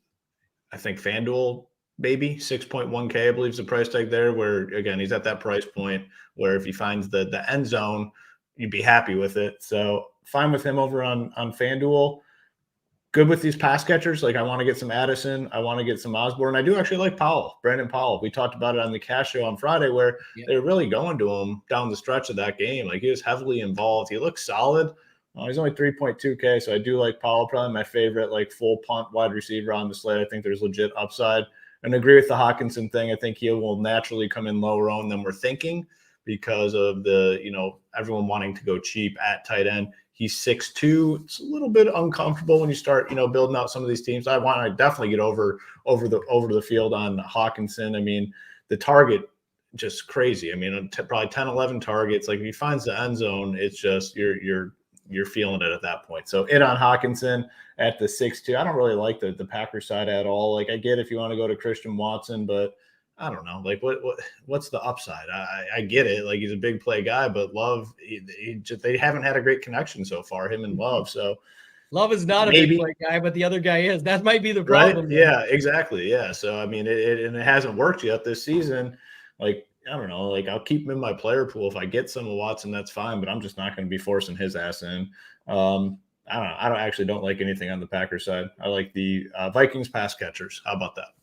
B: I think FanDuel, maybe 6.1K, I believe is the price tag there, where, again, he's at that price point where if he finds the end zone, you'd be happy with it. So fine with him over on FanDuel. Good with these pass catchers. Like, I want to get some Addison. I want to get some Osborne. I do actually like Brandon Powell. We talked about it on the Cash Show on Friday where they were really going to him down the stretch of that game. Like, he was heavily involved. He looks solid. He's only 3.2K, so I do like Powell. Probably my favorite, like, full punt wide receiver on the slate. I think there's legit upside. And agree with the Hawkinson thing. I think he will naturally come in lower owned than we're thinking. because of the, everyone wanting to go cheap at tight end. He's 6'2". It's a little bit uncomfortable when you start, building out some of these teams. I want to definitely get over the field on Hawkinson. I mean, the target just crazy. I mean, probably 10, 11 targets. Like if he finds the end zone, it's just you're feeling it at that point. So in on Hawkinson at the 6'2". I don't really like the Packers side at all. Like I get if you want to go to Christian Watson, but I don't know. Like what's the upside? I get it. Like he's a big play guy, but Love, they haven't had a great connection so far, him and Love. So
A: Love is not a big play guy, but the other guy is. That might be the problem.
B: Right? Yeah, exactly. Yeah. So I mean, it hasn't worked yet this season. Like I don't know. Like I'll keep him in my player pool. If I get some of Watson, that's fine. But I'm just not going to be forcing his ass in. I don't know. I don't like anything on the Packers side. I like the Vikings pass catchers. How about that?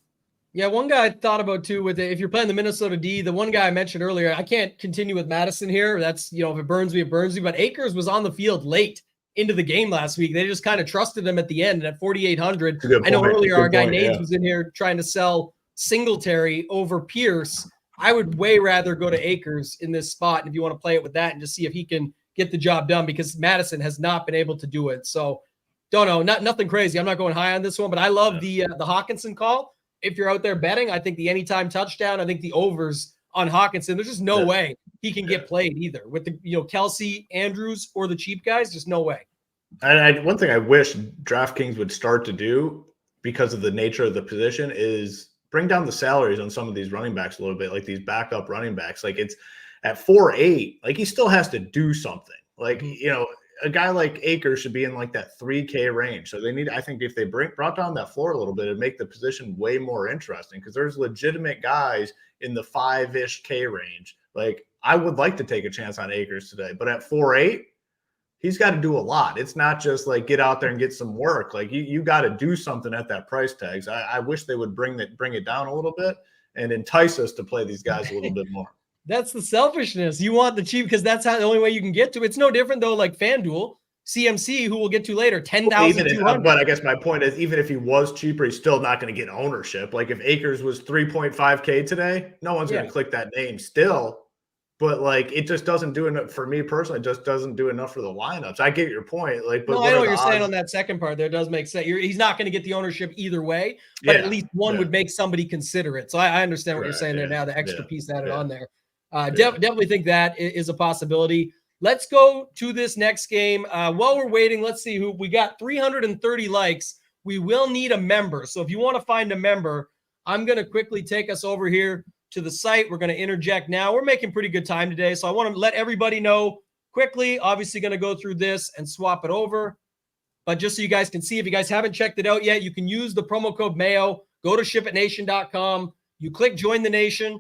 A: Yeah, one guy I thought about too if you're playing the Minnesota D, the one guy I mentioned earlier, I can't continue with Madison here. That's, if it burns me, it burns me. But Akers was on the field late into the game last week. They just kind of trusted him at the end at 4,800. I know earlier our guy Nades was in here trying to sell Singletary over Pierce. I would way rather go to Akers in this spot. And if you want to play it with that and just see if he can get the job done, because Madison has not been able to do it. So don't know, nothing crazy. I'm not going high on this one, but I love the Hawkinson call. If you're out there betting, I think the anytime touchdown, I think the overs on Hawkinson, there's just no way he can get played either with the Kelsey, Andrews, or the cheap guys. Just no way.
B: And one thing I wish DraftKings would start to do, because of the nature of the position, is bring down the salaries on some of these running backs a little bit, like these backup running backs. Like it's at 4.8, like he still has to do something. Like, a guy like Akers should be in like that 3K range. So I think if they brought down that floor a little bit, it'd make the position way more interesting, because there's legitimate guys in the 5-ish K range. Like I would like to take a chance on Akers today, but at 4.8, he's got to do a lot. It's not just like get out there and get some work. Like you got to do something at that price tags. I wish they would bring it down a little bit and entice us to play these guys a little bit more.
A: That's the selfishness. You want the cheap because that's the only way you can get to. It's no different though, like FanDuel, CMC, who we'll get to later, 10,200.
B: But I guess my point is, even if he was cheaper, he's still not going to get ownership. Like if Akers was 3.5K today, no one's going to click that name still. But like it just doesn't do enough for me personally. It just doesn't do enough for the lineups. I get your point. Like, but
A: no, I know what you're saying on that second part. There does make sense. He's not going to get the ownership either way, but at least one would make somebody consider it. So I understand what you're saying there now. The extra piece added on there. Definitely think that is a possibility. Let's go to this next game. While we're waiting, let's see who we got. 330 likes. We will need a member. So if you want to find a member, I'm going to quickly take us over here to the site. We're going to interject now. We're making pretty good time today, so I want to let everybody know quickly. Obviously going to go through this and swap it over. But just so you guys can see, if you guys haven't checked it out yet, you can use the promo code Mayo. Go to shipitnation.com. You click Join the Nation.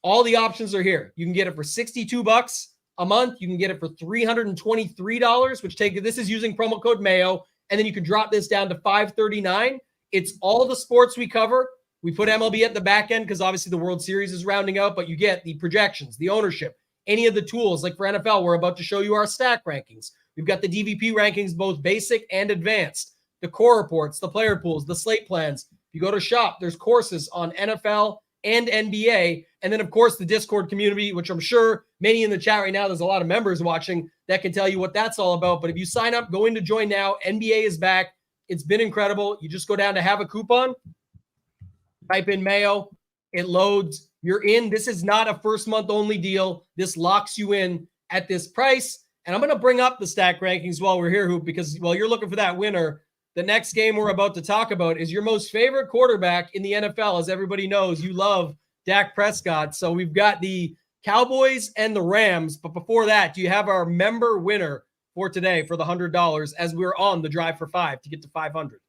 A: All the options are here. You can get it for $62 a month. You can get it for $323, which this is using promo code Mayo. And then you can drop this down to $539. It's all the sports we cover. We put MLB at the back end because obviously the World Series is rounding out, but you get the projections, the ownership, any of the tools. Like for NFL, we're about to show you our stack rankings. We've got the DVP rankings, both basic and advanced, the core reports, the player pools, the slate plans. If you go to shop, there's courses on NFL and NBA. And then, of course, the Discord community, which I'm sure many in the chat right now, there's a lot of members watching that can tell you what that's all about. But if you sign up, go into join now. NBA is back. It's been incredible. You just go down to have a coupon, type in Mayo, it loads, you're in. This is not a first month only deal. This locks you in at this price. And I'm going to bring up the stack rankings while we're here, Hoop, because while you're looking for that winner, the next game we're about to talk about is your most favorite quarterback in the NFL. As everybody knows, you love Dak Prescott. So we've got the Cowboys and the Rams. But before that, do you have our member winner for today for the $100 as we're on the drive for 5 to get to 500?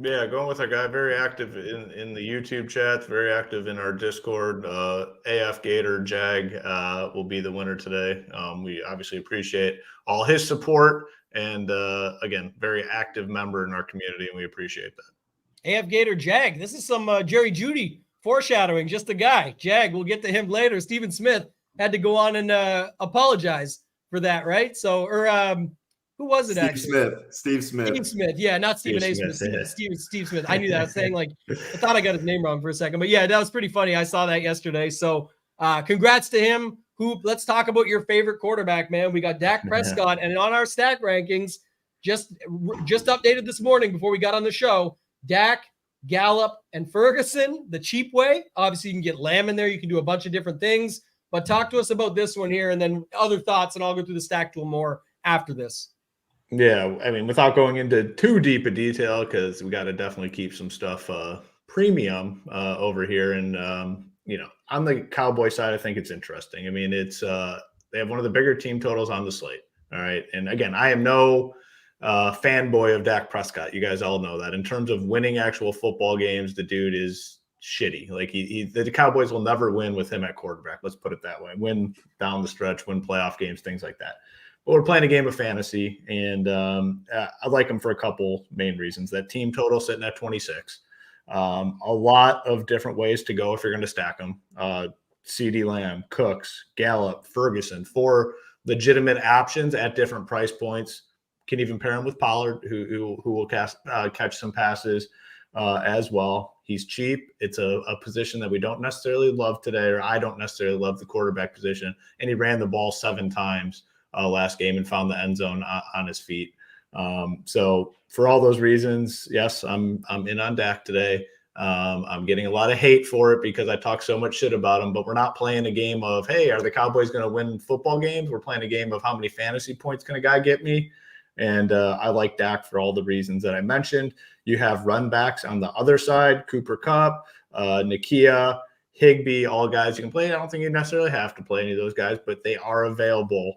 B: Yeah, going with our guy, very active in the YouTube chats, very active in our Discord. AF Gator Jag will be the winner today. We obviously appreciate all his support, and again, very active member in our community, and we appreciate that.
A: AF Gator Jag, this is some Jerry Jeudy foreshadowing, just a guy. Jag, we'll get to him later. Stephen Smith had to go on and apologize for that, right? So, who was it
C: Steve Smith.
A: Yeah, not Stephen A. Smith. Steve Smith. I knew that. I was saying, like, I thought I got his name wrong for a second. But yeah, that was pretty funny. I saw that yesterday. So congrats to him. Hoop, let's talk about your favorite quarterback, man. We got Dak Prescott, and on our stat rankings, just updated this morning before we got on the show, Dak, Gallup, and Ferguson, the cheap way. Obviously, you can get Lamb in there. You can do a bunch of different things. But talk to us about this one here and then other thoughts, and I'll go through the stack tool more after this.
B: Yeah, I mean, without going into too deep a detail, because we got to definitely keep some stuff premium over here. And, on the Cowboy side, I think it's interesting. I mean, it's they have one of the bigger team totals on the slate. All right. And again, I am no fanboy of Dak Prescott. You guys all know that. In terms of winning actual football games, the dude is shitty. Like the Cowboys will never win with him at quarterback. Let's put it that way. Win down the stretch, win playoff games, things like that. But we're playing a game of fantasy, and I like him for a couple main reasons. That team total sitting at 26. A lot of different ways to go if you're going to stack them. CeeDee Lamb, Cooks, Gallup, Ferguson, 4 legitimate options at different price points. Can even pair him with Pollard, who will catch some passes as well. He's cheap. It's a position that we don't necessarily love today, or I don't necessarily love the quarterback position. And he ran the ball 7 times last game and found the end zone on his feet. So for all those reasons, yes, I'm in on Dak today. I'm getting a lot of hate for it because I talk so much shit about him, but we're not playing a game of, hey, are the Cowboys going to win football games? We're playing a game of how many fantasy points can a guy get me? And I like Dak for all the reasons that I mentioned. You have run backs on the other side, Cooper Kupp, Nakia, Higbee, all guys you can play. I don't think you necessarily have to play any of those guys, but they are available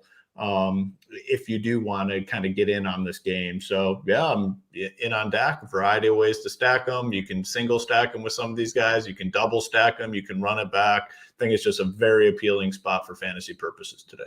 B: if you do want to kind of get in on this game. So, yeah, I'm in on Dak. A variety of ways to stack them. You can single stack them with some of these guys. You can double stack them. You can run it back. I think it's just a very appealing spot for fantasy purposes today.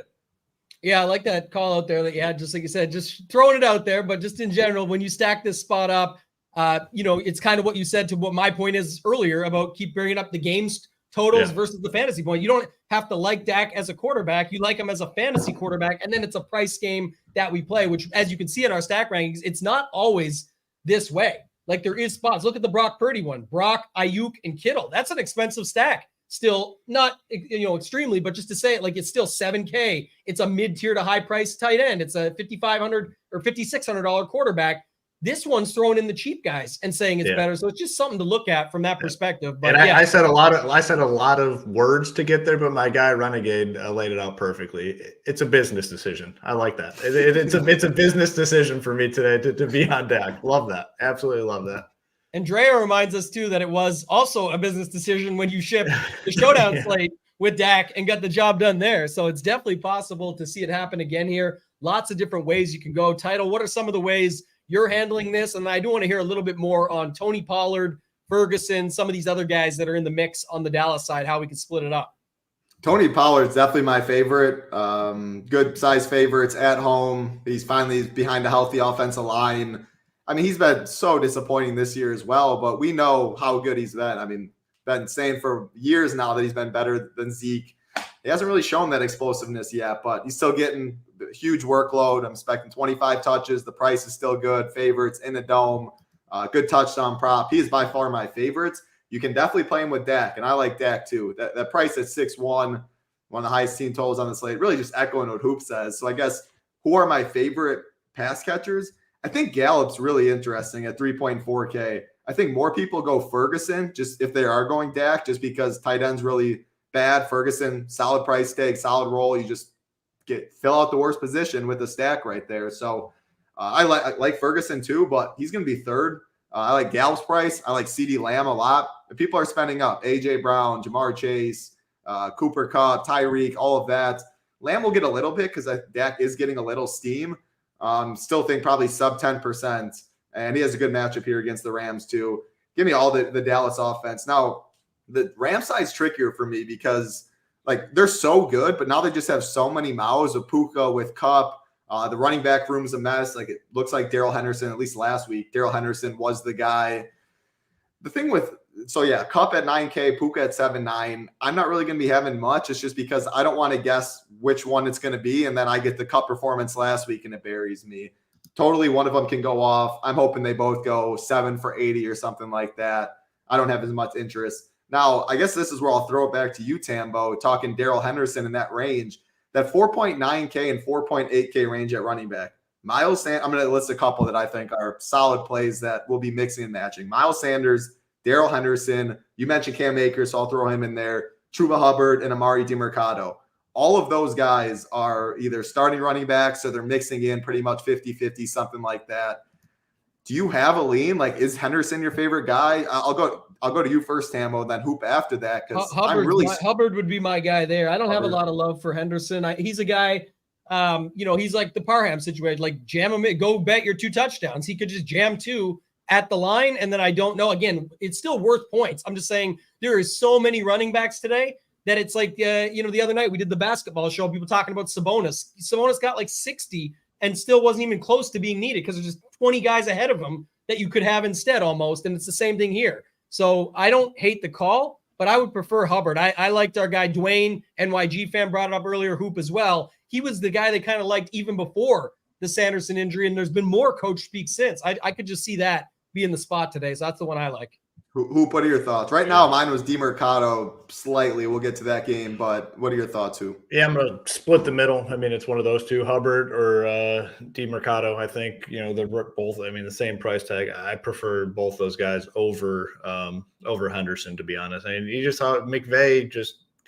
A: Yeah, I like that call out there that you had, just like you said, just throwing it out there. But just in general, when you stack this spot up, it's kind of what you said to what my point is earlier about keep bringing up the games totals versus the fantasy point. You don't have to like Dak as a quarterback. You like him as a fantasy quarterback. And then it's a price game that we play, which, as you can see in our stack rankings, it's not always this way. Like there is spots. Look at the Brock Purdy one. Brock, Ayuk, and Kittle. That's an expensive stack. Still not, extremely, but just to say it, like it's still $7K. It's a mid-tier to high-price tight end. It's a $5,500 or $5,600 quarterback. This one's throwing in the cheap guys and saying it's better. So it's just something to look at from that perspective. But
B: I said a lot of words to get there, but my guy Renegade laid it out perfectly. It's a business decision. I like that. It's a business decision for me today to be on Dak. Love that. Absolutely love that.
A: And Drea reminds us, too, that it was also a business decision when you shipped the showdown slate with Dak and got the job done there. So it's definitely possible to see it happen again here. Lots of different ways you can go. Title, what are some of the ways you're handling this? And I do want to hear a little bit more on Tony Pollard, Ferguson, some of these other guys that are in the mix on the Dallas side, how we can split it up.
C: Tony Pollard's definitely my favorite. Good size favorites at home. He's finally behind a healthy offensive line. I mean, he's been so disappointing this year as well, but we know how good he's been. I mean, been saying for years now that he's been better than Zeke. He hasn't really shown that explosiveness yet, but he's still getting a huge workload. I'm expecting 25 touches. The price is still good. Favorites in the dome. Good touchdown prop. He is by far my favorites. You can definitely play him with Dak, and I like Dak too. That price at 6-1, one of the highest team totals on the slate, really just echoing what Hoop says. So I guess who are my favorite pass catchers? I think Gallup's really interesting at 3.4K. I think more people go Ferguson just if they are going Dak, just because tight end's really bad. Ferguson, solid price tag, solid role. You just fill out the worst position with a stack right there. So I like Ferguson too, but he's going to be third. I like Gallup's price. I like CeeDee Lamb a lot. If people are spending up, A.J. Brown, Jamar Chase, Cooper Kupp, Tyreek, all of that. Lamb will get a little bit because Dak is getting a little steam. Still think probably sub 10%. And he has a good matchup here against the Rams too. Give me all the Dallas offense. Now, the Rams side's trickier for me because like they're so good, but now they just have so many mouths with Puka, with Kupp. The running back room's a mess. Like it looks like Darrell Henderson, at least last week, Darrell Henderson was the guy. The thing with, Kupp at 9K, Puka at 7.9. I'm not really going to be having much. It's just because I don't want to guess which one it's going to be. And then I get the Kupp performance last week and it buries me. Totally, one of them can go off. I'm hoping they both go 7 for 80 or something like that. I don't have as much interest. Now, I guess this is where I'll throw it back to you, Tambo, talking Darrell Henderson in that range, that 4.9K and 4.8K range at running back. Miles Sanders, I'm going to list a couple that I think are solid plays that will be mixing and matching. Miles Sanders, Darrell Henderson, you mentioned Cam Akers, so I'll throw him in there, Chuba Hubbard, and Amari DiMercado. All of those guys are either starting running backs or they're mixing in pretty much 50-50, something like that. Do you have a lean? Like, is Henderson your favorite guy? I'll go to you first, Tambo, then Hoop after that, because
A: Hubbard would be my guy there. I don't have a lot of love for Henderson. He's a guy, he's like the Parham situation. Like, jam him in, go bet your 2 touchdowns. He could just jam 2 at the line, and then I don't know. Again, it's still worth points. I'm just saying there is so many running backs today that it's like, the other night we did the basketball show, people talking about Sabonis. Sabonis got like 60 and still wasn't even close to being needed because there's just 20 guys ahead of him that you could have instead almost. And it's the same thing here. So I don't hate the call, but I would prefer Hubbard. I liked our guy Dwayne, NYG fan, brought it up earlier, Hoop as well. He was the guy they kind of liked even before the Sanderson injury, and there's been more coach speak since. I could just see that be in the spot today. So that's the one I like.
C: Hoop, what are your thoughts? Right now, mine was DiMercado slightly. We'll get to that game, but what are your thoughts, Hoop?
B: Yeah, I'm going to split the middle. I mean, it's one of those two, Hubbard or DiMercado. I think, they're both, the same price tag. I prefer both those guys over Henderson, to be honest. I mean, you just saw McVay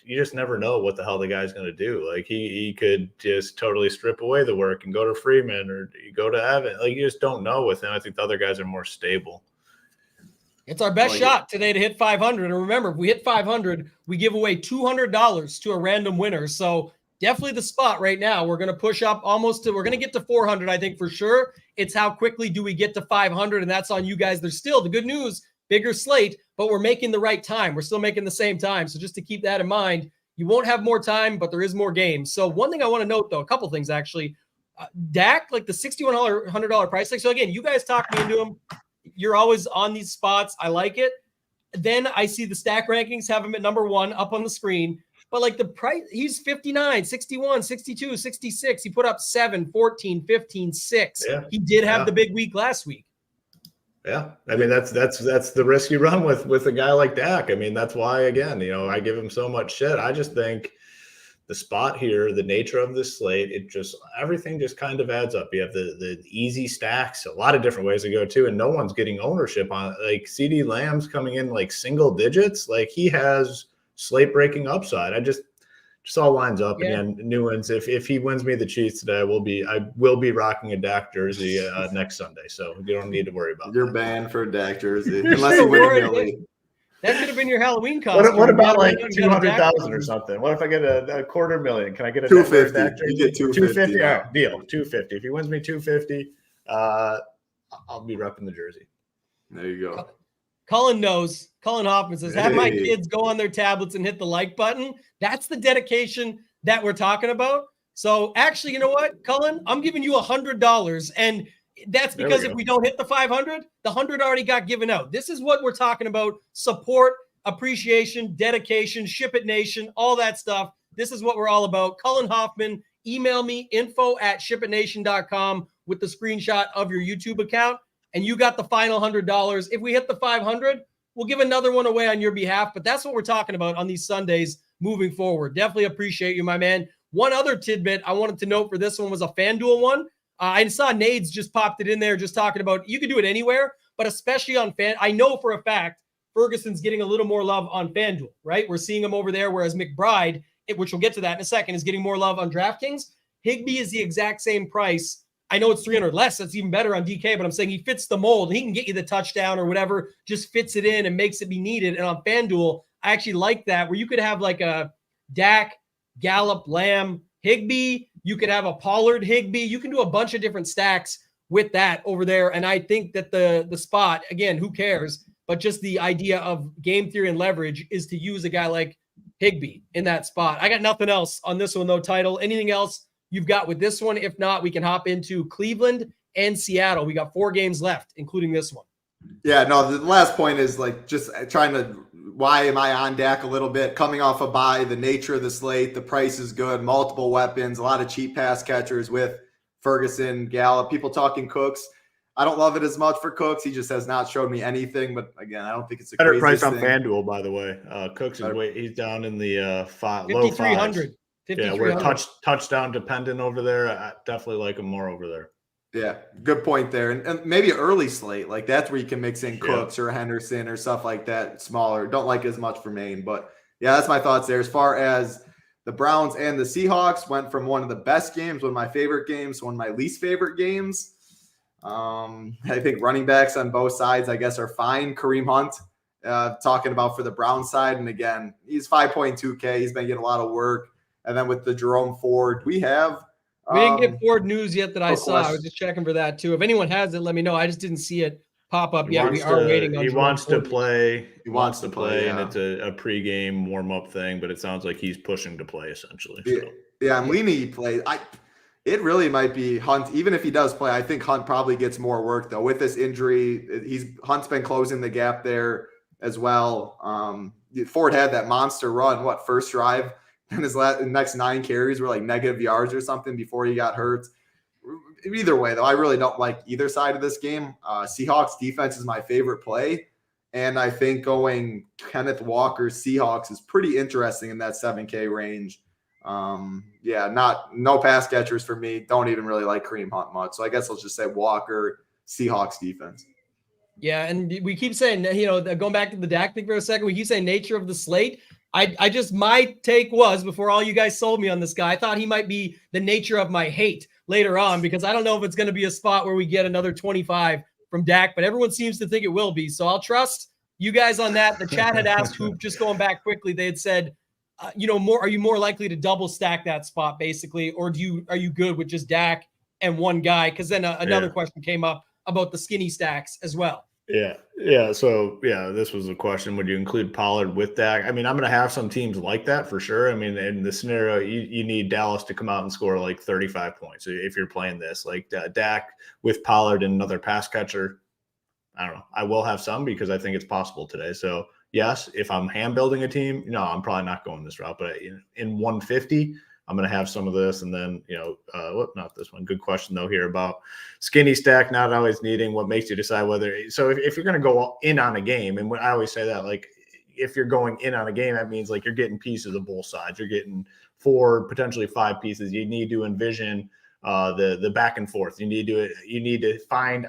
B: you just never know what the hell the guy's going to do. Like, he could just totally strip away the work and go to Freeman or go to Evan. Like, you just don't know with him. I think the other guys are more stable.
A: It's our best shot today to hit 500. And remember, if we hit 500, we give away $200 to a random winner. So definitely the spot right now. We're going to push up we're going to get to 400, I think, for sure. It's how quickly do we get to 500, and that's on you guys. There's still the good news, bigger slate, but we're making the right time. We're still making the same time. So just to keep that in mind, you won't have more time, but there is more games. So one thing I want to note, though, a couple things actually. Dak, like the $6,100 price tag. So again, you guys talked me into him. You're always on these spots. I like it. Then I see the stack rankings have him at number 1 up on the screen. But like the price, he's 59, 61, 62, 66. He put up 7, 14, 15, 6. Yeah. He did have the big week last week.
B: Yeah. I mean, that's the risk you run with a guy like Dak. I mean, that's why, again, I give him so much shit. I just think the spot here, the nature of this slate, everything just kind of adds up. You have the easy stacks, a lot of different ways to go too, and no one's getting ownership on it. Like CD Lamb's coming in like single digits. Like, he has slate breaking upside. I just all lines up. Yeah. And new ones. If he wins me the Chiefs today, I will be rocking a Dak jersey next Sunday. So you don't need to worry about
C: You're banned for a Dak jersey unless you win a million.
A: That could have been your Halloween costume.
B: What about like 200,000 or something? What if I get a $250,000? Can I get a
C: 250? You get 250.
B: All right, deal. 250. If he wins me 250, I'll be repping the jersey.
C: There you go.
A: Cullen knows. Cullen Hoffman says, have my kids go on their tablets and hit the like button. That's the dedication that we're talking about. So actually, you know what, Cullen? I'm giving you $100, and that's because if we don't hit the 500, the 100 already got given out. This is what we're talking about: support, appreciation, dedication, Ship It Nation, all that stuff. This is what we're all about. Cullen Hoffman, email me info@shipitnation.com with the screenshot of your YouTube account, and you got the final $100. If we hit the 500, we'll give another one away on your behalf. But that's what we're talking about on these Sundays moving forward. Definitely appreciate you, my man. One other tidbit I wanted to note for this one was a FanDuel one. I saw Nades just popped it in there, just talking about you can do it anywhere, but especially on I know for a fact Ferguson's getting a little more love on FanDuel, right? We're seeing him over there, whereas McBride, which we'll get to that in a second, is getting more love on DraftKings. Higbee is the exact same price. I know it's 300 less. That's even better on DK, but I'm saying he fits the mold. He can get you the touchdown or whatever, just fits it in and makes it be needed. And on FanDuel, I actually like that, where you could have like a Dak, Gallup, Lamb, Higbee. You could have a Pollard, Higbee. You can do a bunch of different stacks with that over there. And I think that the spot, again, who cares? But just the idea of game theory and leverage is to use a guy like Higbee in that spot. I got nothing else on this one, though, Title. Anything else you've got with this one? If not, we can hop into Cleveland and Seattle. We got 4 games left, including this one.
C: Yeah, no, the last point is like just trying to, why am I on Dak a little bit? Coming off a bye, the nature of the slate, the price is good, multiple weapons, a lot of cheap pass catchers with Ferguson, Gallup, people talking Cooks. I don't love it as much for Cooks. He just has not showed me anything. But again, I don't think it's a
B: better price
C: craziest
B: on
C: thing.
B: FanDuel, by the way. Cooks is he's down in the low
A: 5,300.
B: Yeah, we're touchdown dependent over there. I definitely like him more over there.
C: Yeah, good point there. And maybe early slate, like that's where you can mix in Cooks or Henderson or stuff like that, smaller. Don't like as much for Maine. But yeah, that's my thoughts there. As far as the Browns and the Seahawks, went from one of the best games, one of my favorite games, to one of my least favorite games. I think running backs on both sides, I guess, are fine. Kareem Hunt, talking about for the Browns side. And again, he's 5.2K. He's been getting a lot of work. And then with the Jerome Ford, we didn't
A: get Ford news yet that I saw.
C: Question.
A: I was just checking for that too. If anyone has it, let me know. I just didn't see it pop up yet. We
B: are
A: waiting on.
B: He wants to play.
C: He wants to play,
B: and it's a pregame warm up thing. But it sounds like he's pushing to play essentially.
C: Yeah, I'm leaning he plays. It really might be Hunt. Even if he does play, I think Hunt probably gets more work though. With this injury, Hunt's been closing the gap there as well. Ford had that monster run. First drive? And his next 9 carries were like negative yards or something before he got hurt. Either way, though, I really don't like either side of this game. Seahawks defense is my favorite play. And I think going Kenneth Walker Seahawks is pretty interesting in that 7K range. No pass catchers for me. Don't even really like Kareem Hunt much. So I guess let's just say Walker Seahawks defense.
A: Yeah, and we keep saying, going back to the Dak thing for a second, we keep saying nature of the slate. My take was, before all you guys sold me on this guy, I thought he might be the nature of my hate later on, because I don't know if it's going to be a spot where we get another 25 from Dak, but everyone seems to think it will be. So I'll trust you guys on that. The chat had asked Hoop, just going back quickly, they had said, are you more likely to double stack that spot basically, or are you good with just Dak and one guy? Because then another question came up about the skinny stacks as well.
B: Yeah. So, this was a question. Would you include Pollard with Dak? I mean, I'm going to have some teams like that for sure. I mean, in the scenario, you need Dallas to come out and score like 35 points if you're playing this. Like Dak with Pollard and another pass catcher, I don't know. I will have some because I think it's possible today. So, yes, if I'm hand building a team, no, I'm probably not going this route. But in 150, I'm going to have some of this. And then, not this one. Good question, though, here about skinny stack, not always needing. What makes you decide whether – so if you're going to go in on a game, and I always say that, like, if you're going in on a game, that means, like, you're getting pieces of both sides. You're getting 4, potentially 5 pieces. You need to envision the back and forth. You need to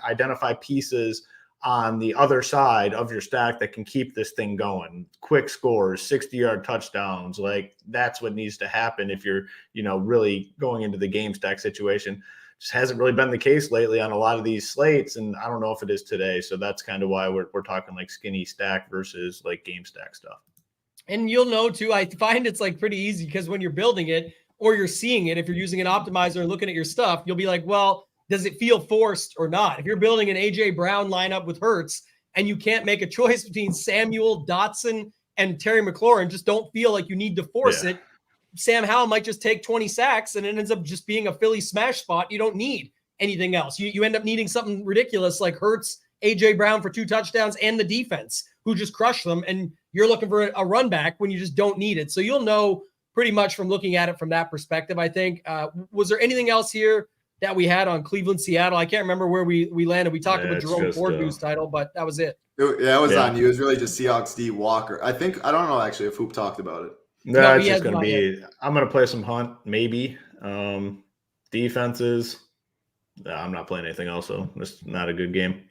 B: identify pieces on the other side of your stack that can keep this thing going. Quick scores, 60-yard touchdowns, like that's what needs to happen if you're, really going into the game stack situation. Just hasn't really been the case lately on a lot of these slates, and I don't know if it is today. So that's kind of why we're talking like skinny stack versus like game stack stuff.
A: And you'll know too, I find it's like pretty easy because when you're building it or you're seeing it, if you're using an optimizer and looking at your stuff, you'll be like, well, does it feel forced or not? If you're building an A.J. Brown lineup with Hurts and you can't make a choice between Samuel, Dotson, and Terry McLaurin, just don't feel like you need to force it. Sam Howell might just take 20 sacks and it ends up just being a Philly smash spot. You don't need anything else. You end up needing something ridiculous like Hurts, A.J. Brown for 2 touchdowns, and the defense who just crushed them. And you're looking for a run back when you just don't need it. So you'll know pretty much from looking at it from that perspective, I think. Was there anything else here that we had on Cleveland, Seattle? I can't remember where we landed. We talked about Jerome Ford news title, but that was it.
C: It was on you. It was really just Seahawks D Walker. I don't know actually if Hoop talked about it.
B: No, it's just going to be, I'm going to play some Hunt, maybe. Defenses. I'm not playing anything else, so it's not a good game.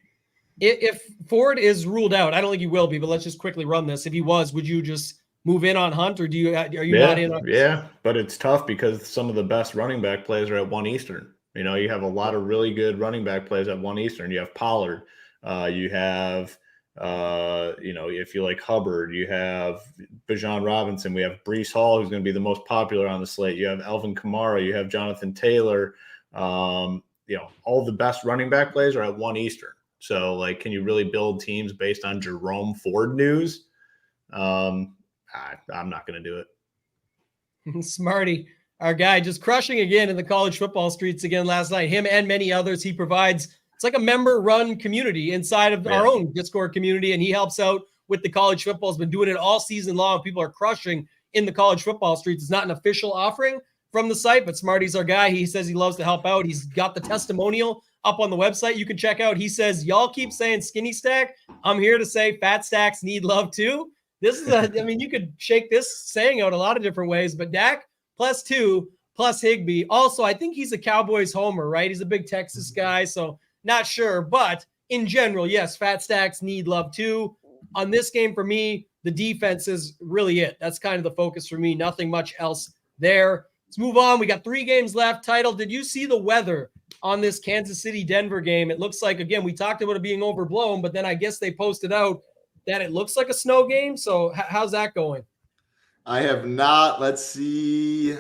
A: If Ford is ruled out, I don't think he will be, but let's just quickly run this. If he was, would you just move in on Hunt, or are you not in on?
B: Yeah, but it's tough because some of the best running back plays are at 1 Eastern. You have a lot of really good running back plays at 1 Eastern. You have Pollard. You have, if you like Hubbard, you have Bijan Robinson. We have Breece Hall, who's going to be the most popular on the slate. You have Alvin Kamara. You have Jonathan Taylor. All the best running back plays are at 1 Eastern. So, like, can you really build teams based on Jerome Ford news? I'm not going to do it.
A: Smarty. Our guy just crushing again in the college football streets again last night. Him and many others. He provides, it's like a member-run community inside of our own Discord community, and he helps out with the college football. He's been doing it all season long. People are crushing in the college football streets. It's not an official offering from the site, but Smarty's our guy. He says he loves to help out. He's got the testimonial up on the website you can check out. He says, y'all keep saying skinny stack. I'm here to say fat stacks need love too. This is you could shake this saying out a lot of different ways, but Dak +2 plus Higbee. Also, I think he's a Cowboys homer, right? He's a big Texas guy, so not sure. But in general, yes, fat stacks need love too. On this game, for me, the defense is really it. That's kind of the focus for me. Nothing much else there. Let's move on. We got 3 games left. Title, did you see the weather on this Kansas City-Denver game? It looks like, again, we talked about it being overblown, but then I guess they posted out that it looks like a snow game. So how's that going?
C: I have not. Let's see.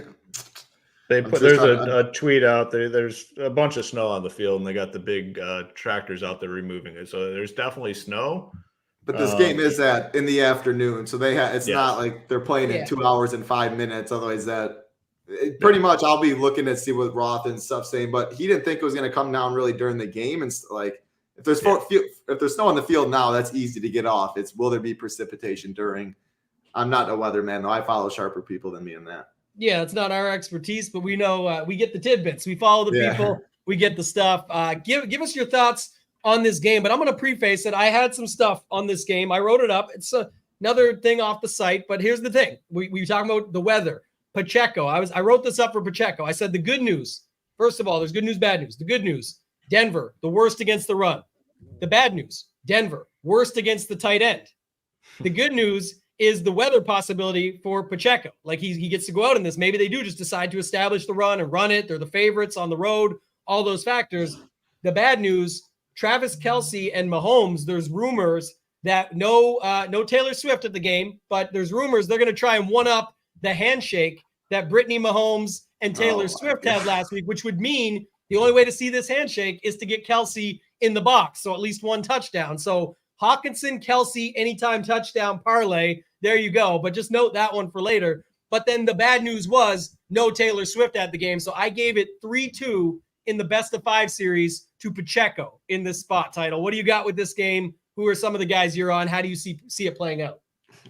B: There's a tweet out there. There's a bunch of snow on the field, and they got the big tractors out there removing it. So there's definitely snow.
C: But this game is in the afternoon, so it's not like they're playing in 2 hours and 5 minutes. Otherwise, pretty much I'll be looking to see what Roth and stuff saying. But he didn't think it was going to come down really during the game, and like if there's snow on the field now, that's easy to get off. It's will there be precipitation during? I'm not a weatherman though. I follow sharper people than me in that.
A: Yeah, it's not our expertise, but we know we get the tidbits. We follow the people. We get the stuff. Give us your thoughts on this game, but I'm going to preface it. I had some stuff on this game. I wrote it up. It's another thing off the site, but here's the thing. We were talking about the weather. Pacheco. I wrote this up for Pacheco. I said the good news. First of all, there's good news, bad news. The good news, Denver, the worst against the run. The bad news, Denver, worst against the tight end. The good news is the weather possibility for Pacheco. Like he gets to go out in this. Maybe they do just decide to establish the run and run it. They're the favorites on the road, all those factors. The bad news, Travis Kelce and Mahomes, there's rumors that no Taylor Swift at the game, but there's rumors they're going to try and one-up the handshake that Brittany Mahomes and Taylor Swift had last week, which would mean the only way to see this handshake is to get Kelce in the box, so at least one touchdown. So Hawkinson, Kelce, anytime touchdown parlay, there you go. But just note that one for later. But then the bad news was no Taylor Swift at the game, so I gave it 3-2 in the best of 5 series to Pacheco in this spot. Title. What do you got with this game? Who are some of the guys you're on? How do you see it playing out?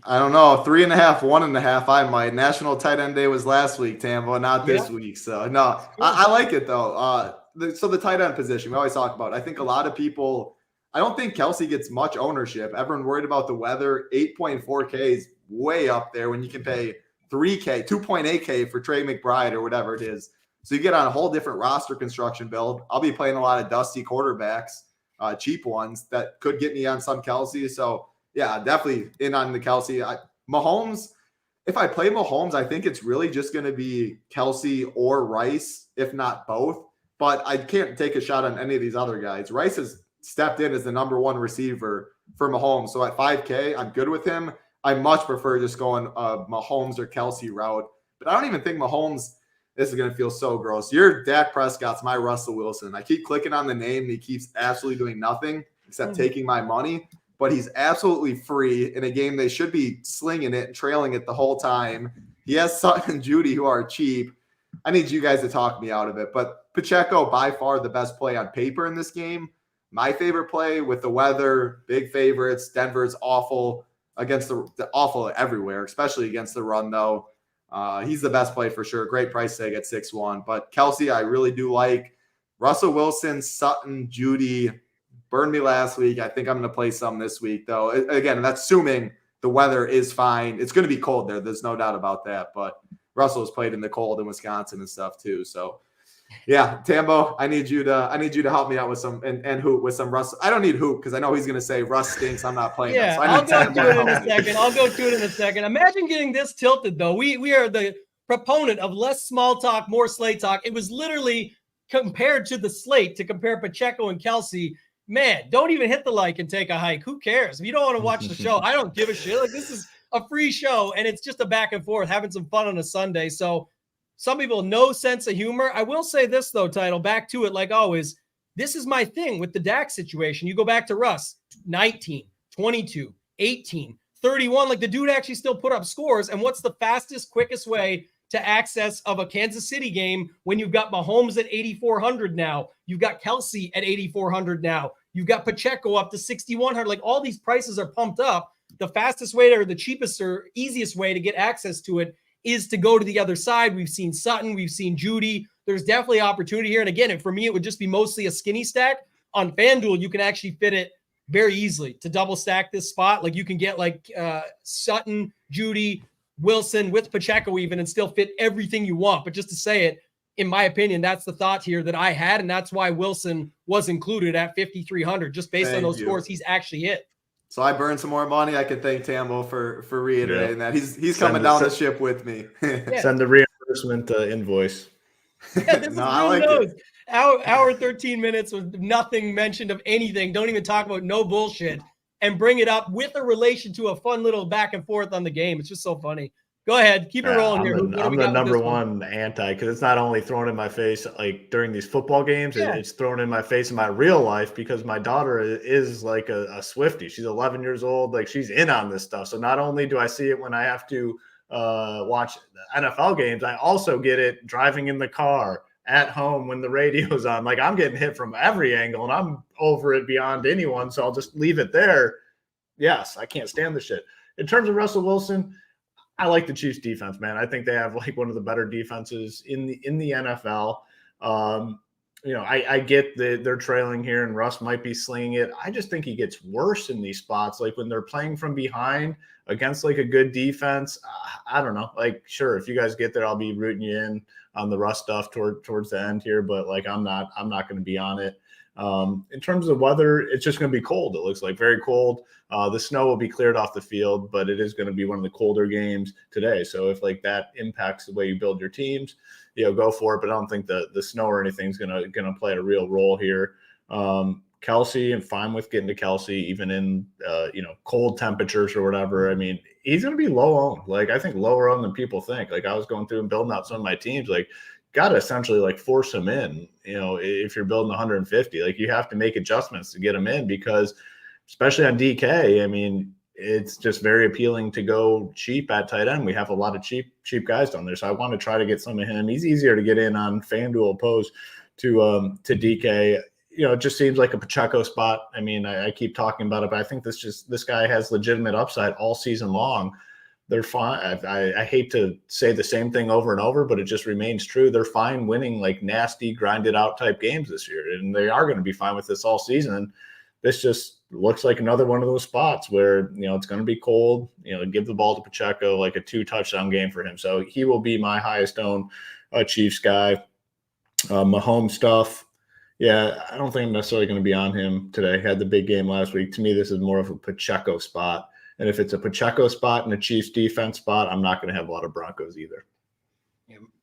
C: I don't know. 3.5, 1.5. I might. National Tight End Day was last week, Tambo, not this week. So no, I like it though. So the tight end position we always talk about. I think a lot of people. I don't think Kelce gets much ownership. Everyone worried about the weather. 8.4K is way up there when you can pay 3K, 2.8K for Trey McBride or whatever it is. So you get on a whole different roster construction build. I'll be playing a lot of dusty quarterbacks, cheap ones that could get me on some Kelce. So yeah, definitely in on the Kelce. Mahomes, if I play Mahomes, I think it's really just going to be Kelce or Rice, if not both. But I can't take a shot on any of these other guys. Rice has stepped in as the number 1 receiver for Mahomes. So at 5K, I'm good with him. I much prefer just going Mahomes or Kelce route. But I don't even think Mahomes, this is going to feel so gross. Your Dak Prescott's my Russell Wilson. I keep clicking on the name and he keeps absolutely doing nothing except taking my money. But he's absolutely free in a game they should be slinging it and trailing it the whole time. He has Sutton and Judy who are cheap. I need you guys to talk me out of it. But Pacheco, by far the best play on paper in this game. My favorite play with the weather, big favorites. Denver's awful against the awful everywhere, especially against the run, though. He's the best play for sure. Great price tag at 6-1. But Kelce, I really do like. Russell Wilson, Sutton, Judy burned me last week. I think I'm going to play some this week, though. Again, that's assuming the weather is fine. It's going to be cold there. There's no doubt about that. But Russell's played in the cold in Wisconsin and stuff too. So yeah, Tambo, I need you to help me out with some and hoop with some Russ. I don't need hoop because I know he's going to say Russ stinks. I'm not playing.
A: Yeah,
C: so
A: I'll go to it in a second. Imagine getting this tilted though. We are the proponent of less small talk, more Slate talk. It was literally compared to the Slate to compare Pacheco and Kelce. Man, don't even hit the like and take a hike. Who cares? If you don't want to watch the show, I don't give a shit. Like, this is a free show, and it's just a back and forth, having some fun on a Sunday. So some people, no sense of humor. I will say this, though, Title, back to it like always. This is my thing with the Dak situation. You go back to Russ, 19, 22, 18, 31. Like, the dude actually still put up scores. And what's the fastest, quickest way to access of a Kansas City game when you've got Mahomes at 8,400 now? You've got Kelce at 8,400 now. You've got Pacheco up to 6,100. Like, all these prices are pumped up. The fastest way or the cheapest or easiest way to get access to it is to go to the other side. We've seen Sutton, we've seen Judy. There's definitely opportunity here. And again, for me, it would just be mostly a skinny stack. On FanDuel, you can actually fit it very easily to double stack this spot. Like you can get like Sutton, Judy, Wilson with Pacheco even, and still fit everything you want. But just to say it, in my opinion, that's the thought here that I had. And that's why Wilson was included at 5,300, just based on those scores he's actually hit.
C: So I burned some more money. I can thank Tambo for reiterating that. He's coming down the ship with me.
B: Send the reimbursement invoice.
A: Yeah, this no, I like it. Hour 13 minutes with nothing mentioned of anything. Don't even talk about no bullshit, and bring it up with a relation to a fun little back and forth on the game. It's just so funny. Go ahead. Keep it rolling here.
B: I'm the number one anti, because it's not only thrown in my face like during these football games, it's thrown in my face in my real life, because my daughter is like a Swiftie. She's 11 years old. Like, she's in on this stuff. So not only do I see it when I have to watch NFL games, I also get it driving in the car, at home, when the radio's on. Like, I'm getting hit from every angle, and I'm over it beyond anyone. So I'll just leave it there. Yes, I can't stand the shit. In terms of Russell Wilson, I like the Chiefs defense, man. I think they have like one of the better defenses in the NFL. I get that they're trailing here and Russ might be slinging it. I just think he gets worse in these spots. Like when they're playing from behind against like a good defense, I don't know. Like, sure, if you guys get there, I'll be rooting you in on the Russ stuff towards the end here, but like I'm not going to be on it. In terms of weather, it's just going to be cold. It looks like very cold. The snow will be cleared off the field, but it is going to be one of the colder games today. So if like that impacts the way you build your teams, go for it. But I don't think the snow or anything is going to play a real role here. Kelsey, I'm fine with getting to Kelsey, even in cold temperatures or whatever. I mean, he's going to be low owned. Like, I think lower owned than people think. Like, I was going through and building out some of my teams. Like, got to essentially like force him in. If you're building 150, like you have to make adjustments to get him in, because especially on DK, I mean, it's just very appealing to go cheap at tight end. We have a lot of cheap guys down there, so I want to try to get some of him. He's easier to get in on FanDuel opposed to DK. It just seems like a Pacheco spot. I mean, I keep talking about it, but I think this guy has legitimate upside all season long. They're fine. I hate to say the same thing over and over, but it just remains true. They're fine winning like nasty, grinded out type games this year, and they are going to be fine with this all season. This just looks like another one of those spots where, it's going to be cold, give the ball to Pacheco, like a 2-touchdown game for him. So he will be my highest owned Chiefs guy. Mahomes stuff. Yeah, I don't think I'm necessarily going to be on him today. Had the big game last week. To me, this is more of a Pacheco spot. And if it's a Pacheco spot and a Chiefs defense spot, I'm not going to have a lot of Broncos either.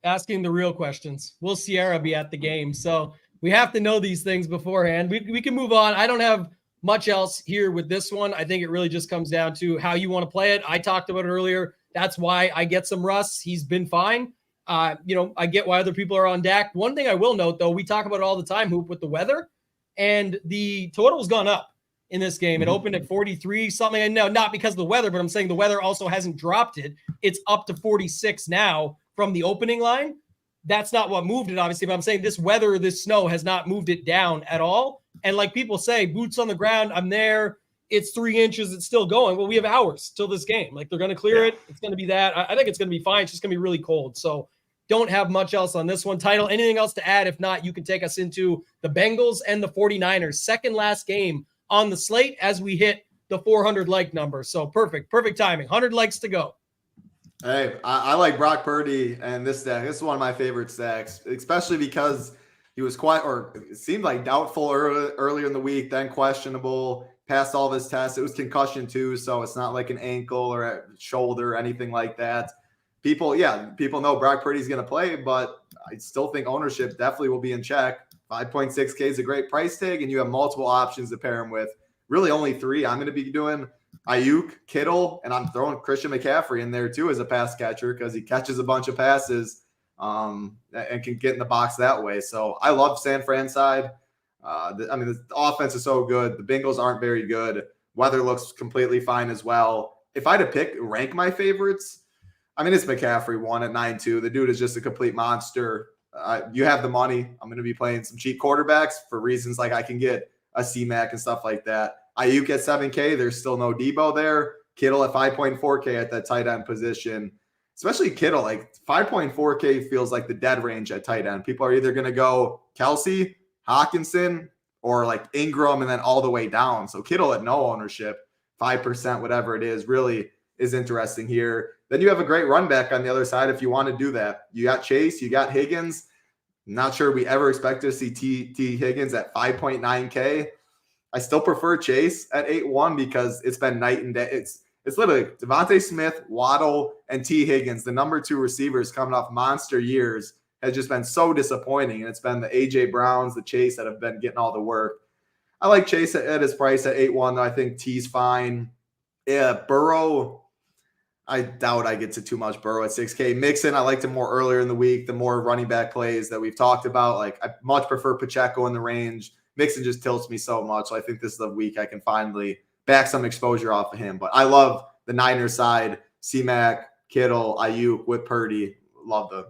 A: Asking the real questions. Will Sierra be at the game? So we have to know these things beforehand. We can move on. I don't have much else here with this one. I think it really just comes down to how you want to play it. I talked about it earlier. That's why I get some Russ. He's been fine. I get why other people are on Dak. One thing I will note, though, we talk about it all the time, Hoop, with the weather, and the total's gone up in this game. It opened at 43 something. And no, not because of the weather, but I'm saying the weather also hasn't dropped it. It's up to 46 now from the opening line. That's not what moved it, obviously, but I'm saying this weather, this snow has not moved it down at all. And like people say, boots on the ground, I'm there. It's 3 inches. It's still going. Well, we have hours till this game. Like, they're going to clear it. It's going to be that. I think it's going to be fine. It's just going to be really cold. So don't have much else on this one. Title, anything else to add? If not, you can take us into the Bengals and the 49ers. Second last game on the slate as we hit the 400 like number. So perfect timing. 100 likes to go.
C: Hey, I like Brock Purdy and this stack. This is one of my favorite stacks, especially because he was it seemed like doubtful earlier in the week, then questionable, passed all of his tests. It was concussion too, so it's not like an ankle or a shoulder or anything like that. People know Brock Purdy's going to play, but I still think ownership definitely will be in check. 5.6K is a great price tag, and you have multiple options to pair him with. Really only 3. I'm going to be doing Ayuk, Kittle, and I'm throwing Christian McCaffrey in there too as a pass catcher because he catches a bunch of passes and can get in the box that way. So I love San Fran side. The offense is so good. The Bengals aren't very good. Weather looks completely fine as well. If I had to rank my favorites, it's McCaffrey 1 at 9.2. The dude is just a complete monster. You have the money. I'm going to be playing some cheap quarterbacks for reasons like I can get a C-Mac and stuff like that. Ayuk at 7K. There's still no Debo there. Kittle at 5.4K at that tight end position. especially Kittle, like 5.4K feels like the dead range at tight end. People are either going to go Kelsey, Hawkinson, or like Ingram and then all the way down. So Kittle at no ownership, 5%, whatever it is, really is interesting here. Then you have a great run back on the other side if you want to do that. You got Chase, you got Higgins. Not sure we ever expect to see T. Higgins at 5.9K. I still prefer Chase at 8.1 because it's been night and day. It's literally Devontae Smith, Waddle, and T. Higgins, the number 2 receivers coming off monster years, has just been so disappointing. And it's been the A.J. Browns, the Chase that have been getting all the work. I like Chase at his price at 8.1, though. I think T's fine. Yeah, Burrow, I doubt I get to too much Burrow at 6K. Mixon, I liked him more earlier in the week, the more running back plays that we've talked about. Like, I much prefer Pacheco in the range. Mixon just tilts me so much. So I think this is the week I can finally back some exposure off of him. But I love the Niners side, C-Mac, Kittle, Ayuk with Purdy. Love them.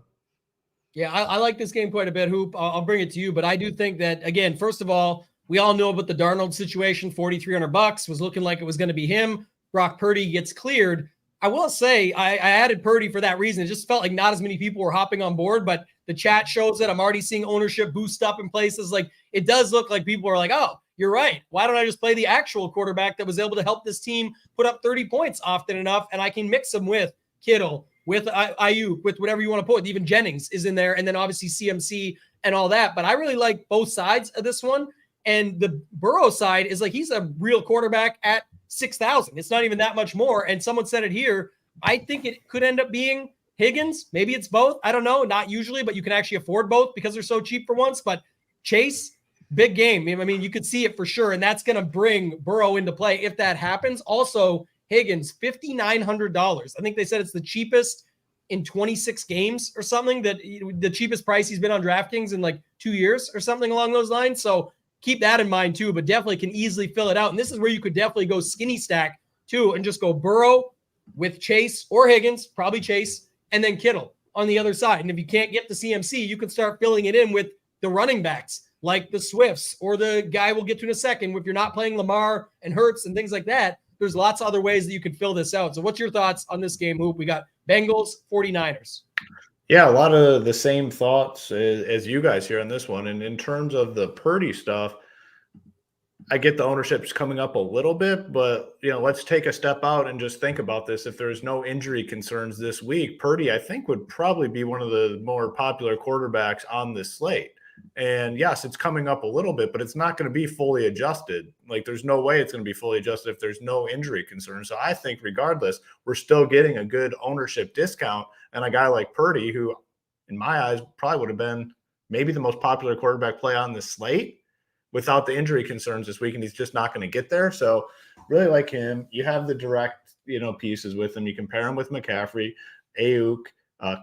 A: Yeah, I like this game quite a bit, Hoop. I'll bring it to you, but I do think that, again, first of all, we all know about the Darnold situation. $4,300 was looking like it was going to be him. Brock Purdy gets cleared. I will say I added Purdy for that reason. It just felt like not as many people were hopping on board, but the chat shows that I'm already seeing ownership boost up in places. Like, it does look like people are like, oh, you're right. Why don't I just play the actual quarterback that was able to help this team put up 30 points often enough, and I can mix them with Kittle, with Ayuk, with whatever you want to put. Even Jennings is in there, and then obviously CMC and all that. But I really like both sides of this one. And the Burrow side is like, he's a real quarterback at 6,000. It's not even that much more. And someone said it here. I think it could end up being Higgins. Maybe it's both. I don't know. Not usually, but you can actually afford both because they're so cheap for once. But Chase, big game. I mean, you could see it for sure. And that's going to bring Burrow into play if that happens. Also, Higgins, $5,900. I think they said it's the cheapest in 26 games or something, that the cheapest price he's been on DraftKings in like 2 years or something along those lines. So keep that in mind too, but definitely can easily fill it out. And this is where you could definitely go skinny stack too and just go Burrow with Chase or Higgins, probably Chase, and then Kittle on the other side. And if you can't get the CMC, you can start filling it in with the running backs like the Swifts or the guy we'll get to in a second. If you're not playing Lamar and Hurts and things like that, there's lots of other ways that you can fill this out. So what's your thoughts on this game, Hoop? We got Bengals, 49ers.
B: Yeah, a lot of the same thoughts as you guys here on this one. And in terms of the Purdy stuff, I get the ownership's coming up a little bit, but, let's take a step out and just think about this. If there's no injury concerns this week, Purdy, I think, would probably be one of the more popular quarterbacks on this slate. And yes, it's coming up a little bit, but it's not going to be fully adjusted. Like, there's no way it's going to be fully adjusted if there's no injury concerns. So I think regardless, we're still getting a good ownership discount. And a guy like Purdy, who in my eyes probably would have been maybe the most popular quarterback play on this slate without the injury concerns this week, and he's just not going to get there. So really like him. You have the direct, pieces with him. You can pair him with McCaffrey, Ayuk,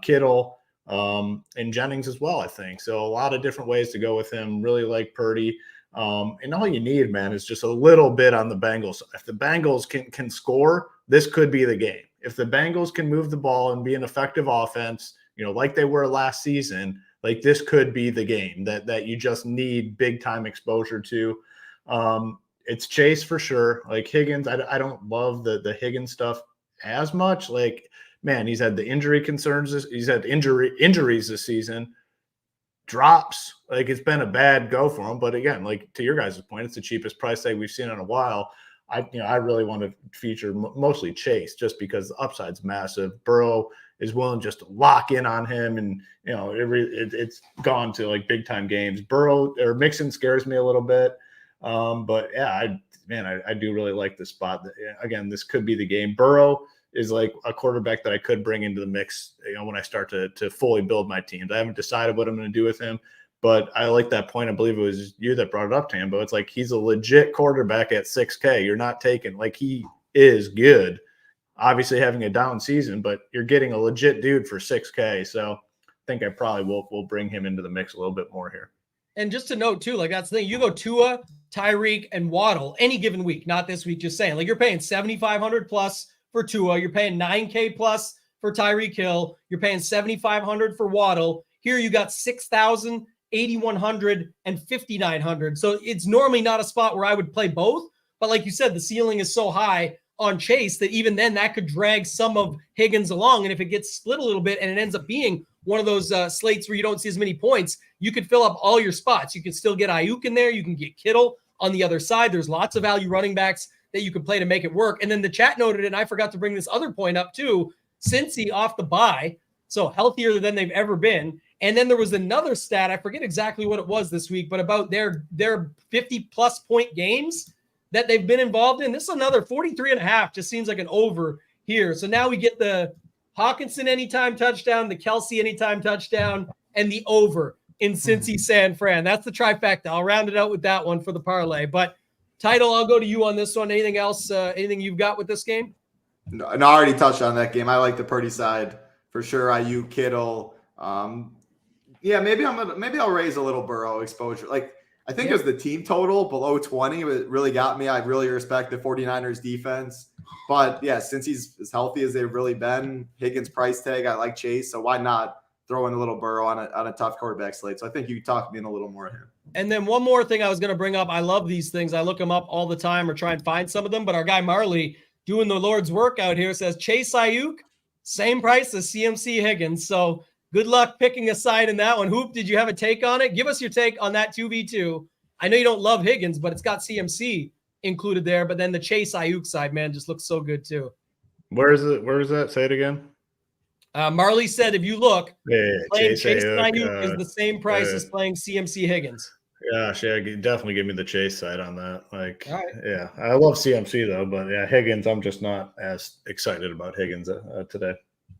B: Kittle, and Jennings as well, I think. So a lot of different ways to go with him. Really like Purdy. And all you need, man, is just a little bit on the Bengals. If the Bengals can score, this could be the game. If the Bengals can move the ball and be an effective offense, like they were last season, like this could be the game that you just need big time exposure to. It's Chase for sure. Like Higgins, I don't love the Higgins stuff as much. Like, man, he's had the injury concerns. He's had injuries this season. Drops. Like, it's been a bad go for him. But again, like to your guys' point, it's the cheapest price tag we've seen in a while. I really want to feature mostly Chase just because the upside's massive. Burrow is willing just to lock in on him, and it's gone to like big time games. Burrow or Mixon scares me a little bit, but yeah, I do really like this spot. Again, this could be the game. Burrow is like a quarterback that I could bring into the mix, when I start to fully build my teams. I haven't decided what I'm going to do with him. But I like that point. I believe it was you that brought it up, Tambo. It's like he's a legit quarterback at 6K. You're not taking, like, he is good, obviously having a down season, but you're getting a legit dude for 6K. So I think I probably will bring him into the mix a little bit more here.
A: And just to note, too, like that's the thing. You go Tua, Tyreek, and Waddle any given week, not this week, just saying. Like, you're paying $7,500 plus for Tua. You're paying $9K plus for Tyreek Hill. You're paying $7,500 for Waddle. Here you got $6,000. 8,100 and 5,900. So it's normally not a spot where I would play both, but like you said, the ceiling is so high. on Chase that even then that could drag some of Higgins along. And if it gets split a little bit and it ends up being one of those slates where you don't see as many points, you could fill up all your spots. You can still get Ayuk in there. You can get Kittle on the other side. There's lots of value running backs that you can play to make it work. And then the chat noted it, and I forgot to bring this other point up too, Cincy off the bye, so healthier than they've ever been. And then there was another stat, I forget exactly what it was this week, but about their 50-plus point games that they've been involved in. This is another 43.5, just seems like an over here. So now we get the Hawkinson anytime touchdown, the Kelsey anytime touchdown, and the over in Cincy San Fran. That's the trifecta. I'll round it out with that one for the parlay. But Title, I'll go to you on this one. Anything else, anything you've got with this game?
C: No, I already touched on that game. I like the Purdy side for sure. IU, Kittle. Yeah, maybe I'll raise a little Burrow exposure. Like, I think it was the team total below 20. It really got me. I really respect the 49ers defense. But yeah, since he's as healthy as they've really been, Higgins price tag, I like Chase. So why not throw in a little Burrow on a tough quarterback slate? So I think you talked me in a little more here.
A: And then one more thing I was going to bring up. I love these things. I look them up all the time or try and find some of them. But our guy Marley doing the Lord's work out here says Chase Ayuk, same price as CMC Higgins. So good luck picking a side in that one. Hoop, did you have a take on it? Give us your take on that 2v2. I know you don't love Higgins, but it's got CMC included there. But then the Chase Ayuk side, man, just looks so good too.
B: Where is it? Where is that? Say it again.
A: Marley said, if you look, playing Chase Ayuk is the same price as playing CMC Higgins.
B: Gosh, yeah, definitely give me the Chase side on that. Like, yeah, I love CMC though, but yeah, Higgins, I'm just not as excited about Higgins today.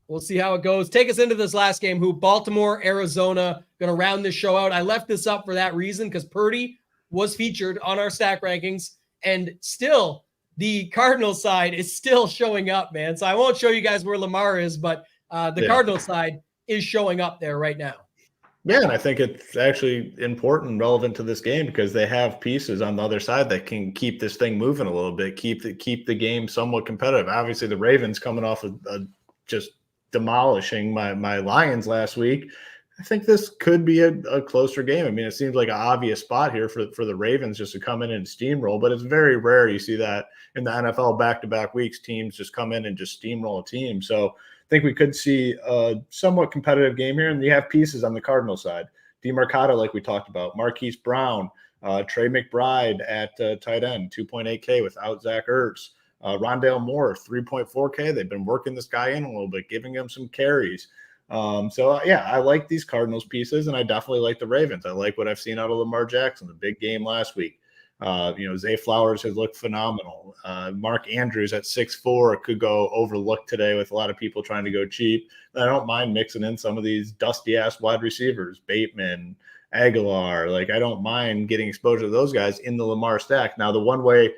A: We'll see how it goes. Take us into this last game, who Baltimore, Arizona, going to round this show out. I left this up for that reason because Purdy was featured on our stack rankings, and still the Cardinals side is still showing up, man. So I won't show you guys where Lamar is, but the Cardinals side is showing up there right now.
B: Yeah, and I think it's actually important and relevant to this game because they have pieces on the other side that can keep this thing moving a little bit, keep the game somewhat competitive. Obviously, the Ravens coming off of just demolishing my Lions last week. I think this could be a closer game. I mean, it seems like an obvious spot here for the Ravens just to come in and steamroll, but it's very rare you see that in the NFL back-to-back weeks, teams just come in and just steamroll a team. So I think we could see a somewhat competitive game here, and you have pieces on the Cardinal side. DeMarcado, like we talked about, Marquise Brown, Trey McBride at tight end, 2.8K without Zach Ertz. Rondale Moore, 3.4K. They've been working this guy in a little bit, giving him some carries. Yeah, I like these Cardinals pieces, and I definitely like the Ravens. I like what I've seen out of Lamar Jackson, the big game last week. Zay Flowers has looked phenomenal. Mark Andrews at 6'4" could go overlooked today with a lot of people trying to go cheap. I don't mind mixing in some of these dusty-ass wide receivers, Bateman, Aguilar. Like, I don't mind getting exposure to those guys in the Lamar stack. Now, the one way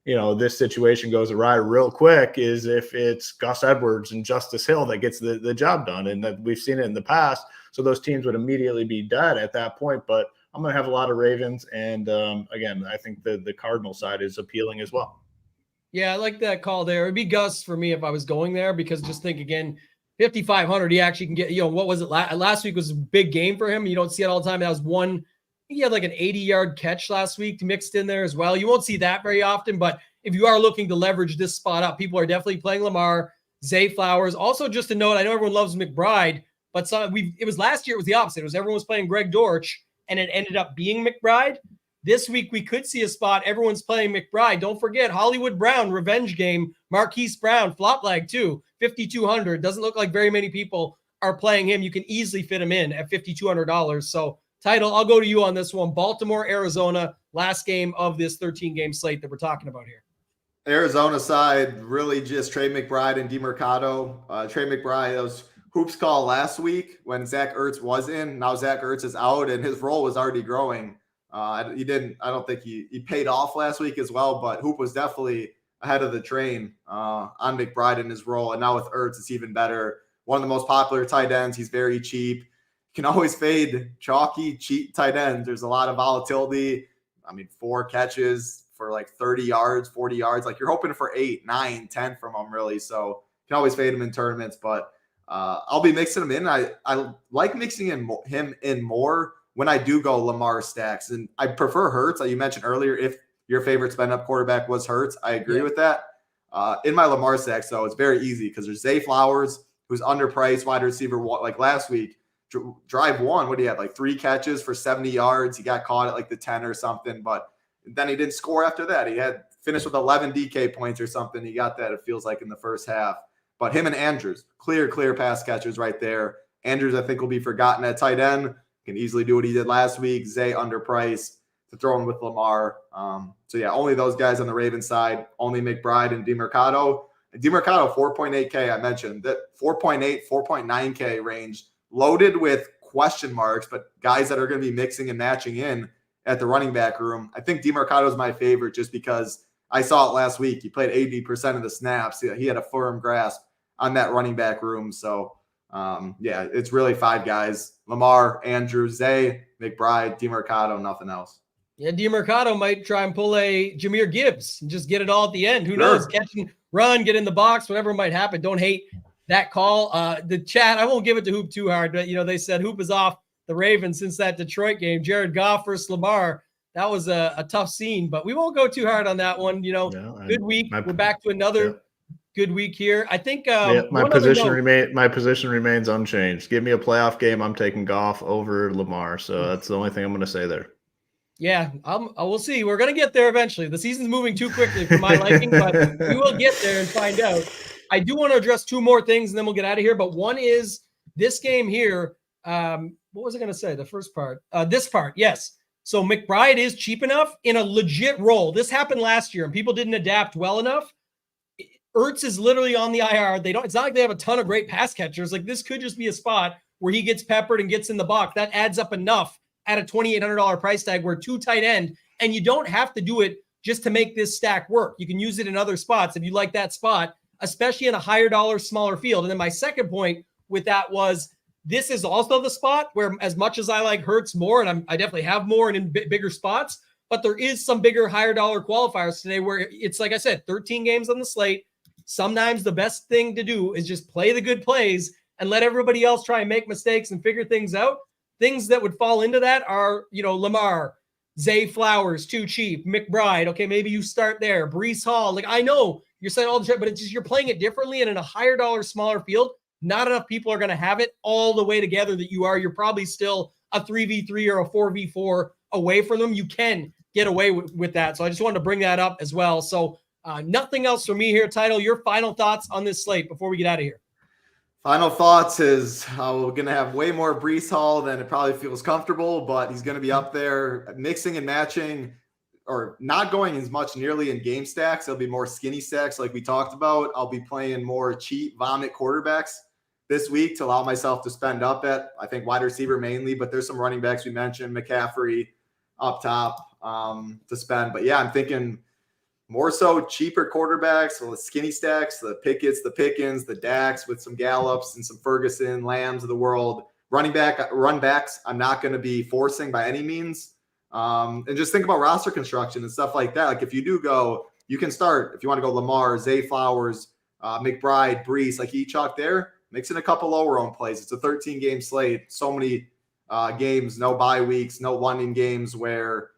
B: this situation goes awry real quick is if it's Gus Edwards and Justice Hill that gets the job done, and that we've seen it in the past. So those teams would immediately be dead at that point. But I'm going to have a lot of Ravens, and again, I think the Cardinal side is appealing as well.
A: Yeah, I like that call there. It'd be Gus for me if I was going there, because just think again, 5,500, he actually can get, what was it? Last week was a big game for him. You don't see it all the time. That was one. He had like an 80-yard catch last week mixed in there as well. You won't see that very often, but if you are looking to leverage this spot up, people are definitely playing Lamar, Zay Flowers. Also, just a note, I know everyone loves McBride, but it was last year, it was the opposite. It was everyone was playing Greg Dortch, and it ended up being McBride. This week, we could see a spot. Everyone's playing McBride. Don't forget, Hollywood Brown, revenge game. Marquise Brown, flop leg too, 5,200. Doesn't look like very many people are playing him. You can easily fit him in at $5,200. So, Title, I'll go to you on this one. Baltimore, Arizona, last game of this 13-game slate that we're talking about here.
C: Arizona side, really just Trey McBride and DeMarcado. Trey McBride, that was Hoop's call last week when Zach Ertz was in. Now Zach Ertz is out, and his role was already growing. I don't think he paid off last week as well, but Hoop was definitely ahead of the train on McBride in his role. And now with Ertz, it's even better. One of the most popular tight ends. He's very cheap. You can always fade chalky, cheap tight ends. There's a lot of volatility. 4 catches for like 30 yards, 40 yards. Like, you're hoping for 8, 9, 10 from him, really. So you can always fade him in tournaments, but I'll be mixing him in. I like mixing him in more when I do go Lamar stacks. And I prefer Hurts. Like you mentioned earlier, if your favorite spend-up quarterback was Hurts, I agree with that. In my Lamar stacks, though, it's very easy because there's Zay Flowers, who's underpriced wide receiver. Like last week, drive one, what do you have? Like 3 catches for 70 yards. He got caught at like the 10 or something, but then he didn't score after that. He had finished with 11 DK points or something. He got that, it feels like, in the first half. But him and Andrews, clear pass catchers right there. Andrews, I think, will be forgotten at tight end. Can easily do what he did last week. Zay underpriced to throw in with Lamar. So yeah, only those guys on the Ravens side. Only McBride and DeMercado. And DeMercado, 4.8K, I mentioned. That 4.8, 4.9K range, loaded with question marks, but guys that are going to be mixing and matching in at the running back room. I think DeMercado is my favorite just because I saw it last week. He played 80% of the snaps. He had a firm grasp on that running back room. So, yeah, it's really 5 guys: Lamar, Andrew, Zay, McBride, DeMercado, nothing else.
A: Yeah, DeMercado might try and pull a Jahmyr Gibbs and just get it all at the end. Who knows? Catch and run, get in the box, whatever might happen. Don't hate that call. The chat, I won't give it to Hoop too hard, but, they said Hoop is off the Ravens since that Detroit game. Jared Goff versus Lamar. That was a tough scene, but we won't go too hard on that one. Good week. We're back to another good week here. I think
B: my position remains unchanged. Give me a playoff game. I'm taking Goff over Lamar. So that's the only thing I'm going to say there.
A: Yeah, we'll see. We're going to get there eventually. The season's moving too quickly for my liking, but we will get there and find out. I do want to address 2 more things, and then we'll get out of here. But one is this game here. What was I going to say? The first part. This part, yes. So McBride is cheap enough in a legit role. This happened last year, and people didn't adapt well enough. Ertz is literally on the IR. It's not like they have a ton of great pass catchers. Like, this could just be a spot where he gets peppered and gets in the box. That adds up enough at a $2,800 price tag where 2 tight end, and you don't have to do it just to make this stack work. You can use it in other spots if you like that spot, especially in a higher dollar, smaller field. And then my second point with that was, this is also the spot where, as much as I like Hurts more, and I definitely have more and in bigger spots, but there is some bigger, higher dollar qualifiers today where it's, like I said, 13 games on the slate. Sometimes the best thing to do is just play the good plays and let everybody else try and make mistakes and figure things out. Things that would fall into that are, Lamar, Zay Flowers, too cheap, McBride. Okay, maybe you start there. Breece Hall. Like, I know you're saying all the time, but it's just, you're playing it differently, and in a higher dollar, smaller field, not enough people are going to have it all the way together that you are. You're probably still a 3v3 or a 4v4 away from them. You can get away with that. So I just wanted to bring that up as well. So nothing else from me here. Title, your final thoughts on this slate before we get out of here.
C: Final thoughts is we're going to have way more Breece Hall than it probably feels comfortable, but he's going to be up there mixing and matching, or not going as much nearly in game stacks. There'll be more skinny stacks like we talked about. I'll be playing more cheap vomit quarterbacks this week to allow myself to spend up at, I think, wide receiver mainly, but there's some running backs we mentioned, McCaffrey up top to spend. But yeah, I'm thinking more so cheaper quarterbacks, so the skinny stacks, the Pickett's, the Pickens, the Dax with some Gallups and some Ferguson, Lambs of the world. Run backs, I'm not going to be forcing by any means. And just think about roster construction and stuff like that. Like, if you do go, you can start, if you want to go Lamar, Zay Flowers, McBride, Breece, like E-Chalk there, mix in a couple lower owned plays. It's a 13-game slate. So many games, no bye weeks, no one-in games where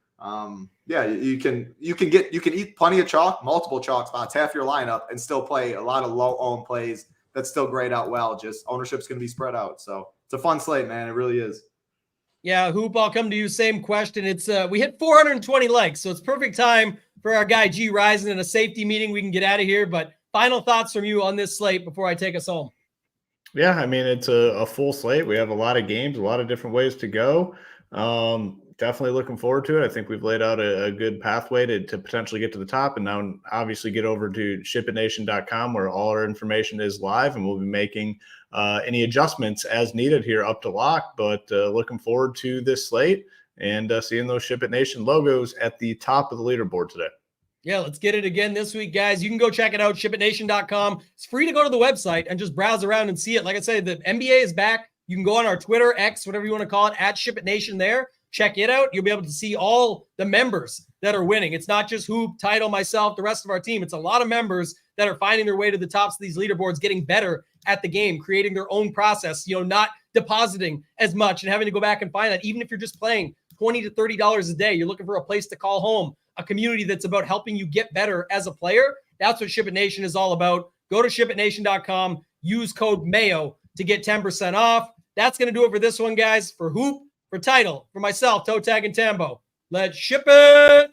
C: you can eat plenty of chalk, multiple chalk spots, half your lineup, and still play a lot of low-owned plays that still grade out well. Just ownership's going to be spread out. So it's a fun slate, man. It really is.
A: Yeah, Hoop, I'll come to you. Same question. It's we hit 420 likes, so it's perfect time for our guy G Rising in a safety meeting. We can get out of here. But final thoughts from you on this slate before I take us home.
B: Yeah, I mean, it's a full slate. We have a lot of games, a lot of different ways to go. Definitely looking forward to it. I think we've laid out a good pathway to potentially get to the top, and now obviously get over to SHIPITNation.com where all our information is live, and we'll be making any adjustments as needed here up to lock. But looking forward to this slate and seeing those Ship It Nation logos at the top of the leaderboard today.
A: Yeah, let's get it again this week, guys. You can go check it out, ShipItNation.com. It's free to go to the website and just browse around and see it. Like I said, the NBA is back. You can go on our Twitter, X, whatever you want to call it, at ShipItNation there. Check it out. You'll be able to see all the members that are winning. It's not just Hoop, Title, myself, the rest of our team. It's a lot of members that are finding their way to the tops of these leaderboards, getting better at the game, creating their own process, not depositing as much and having to go back and find that. Even if you're just playing $20 to $30 a day, you're looking for a place to call home, a community that's about helping you get better as a player. That's what SHIPIT Nation is all about. Go to SHIPITNation.com. Use code MAYO to get 10% off. That's going to do it for this one, guys. For Hoop, for Title, for myself, ToeTagginTambo. Let's ship it.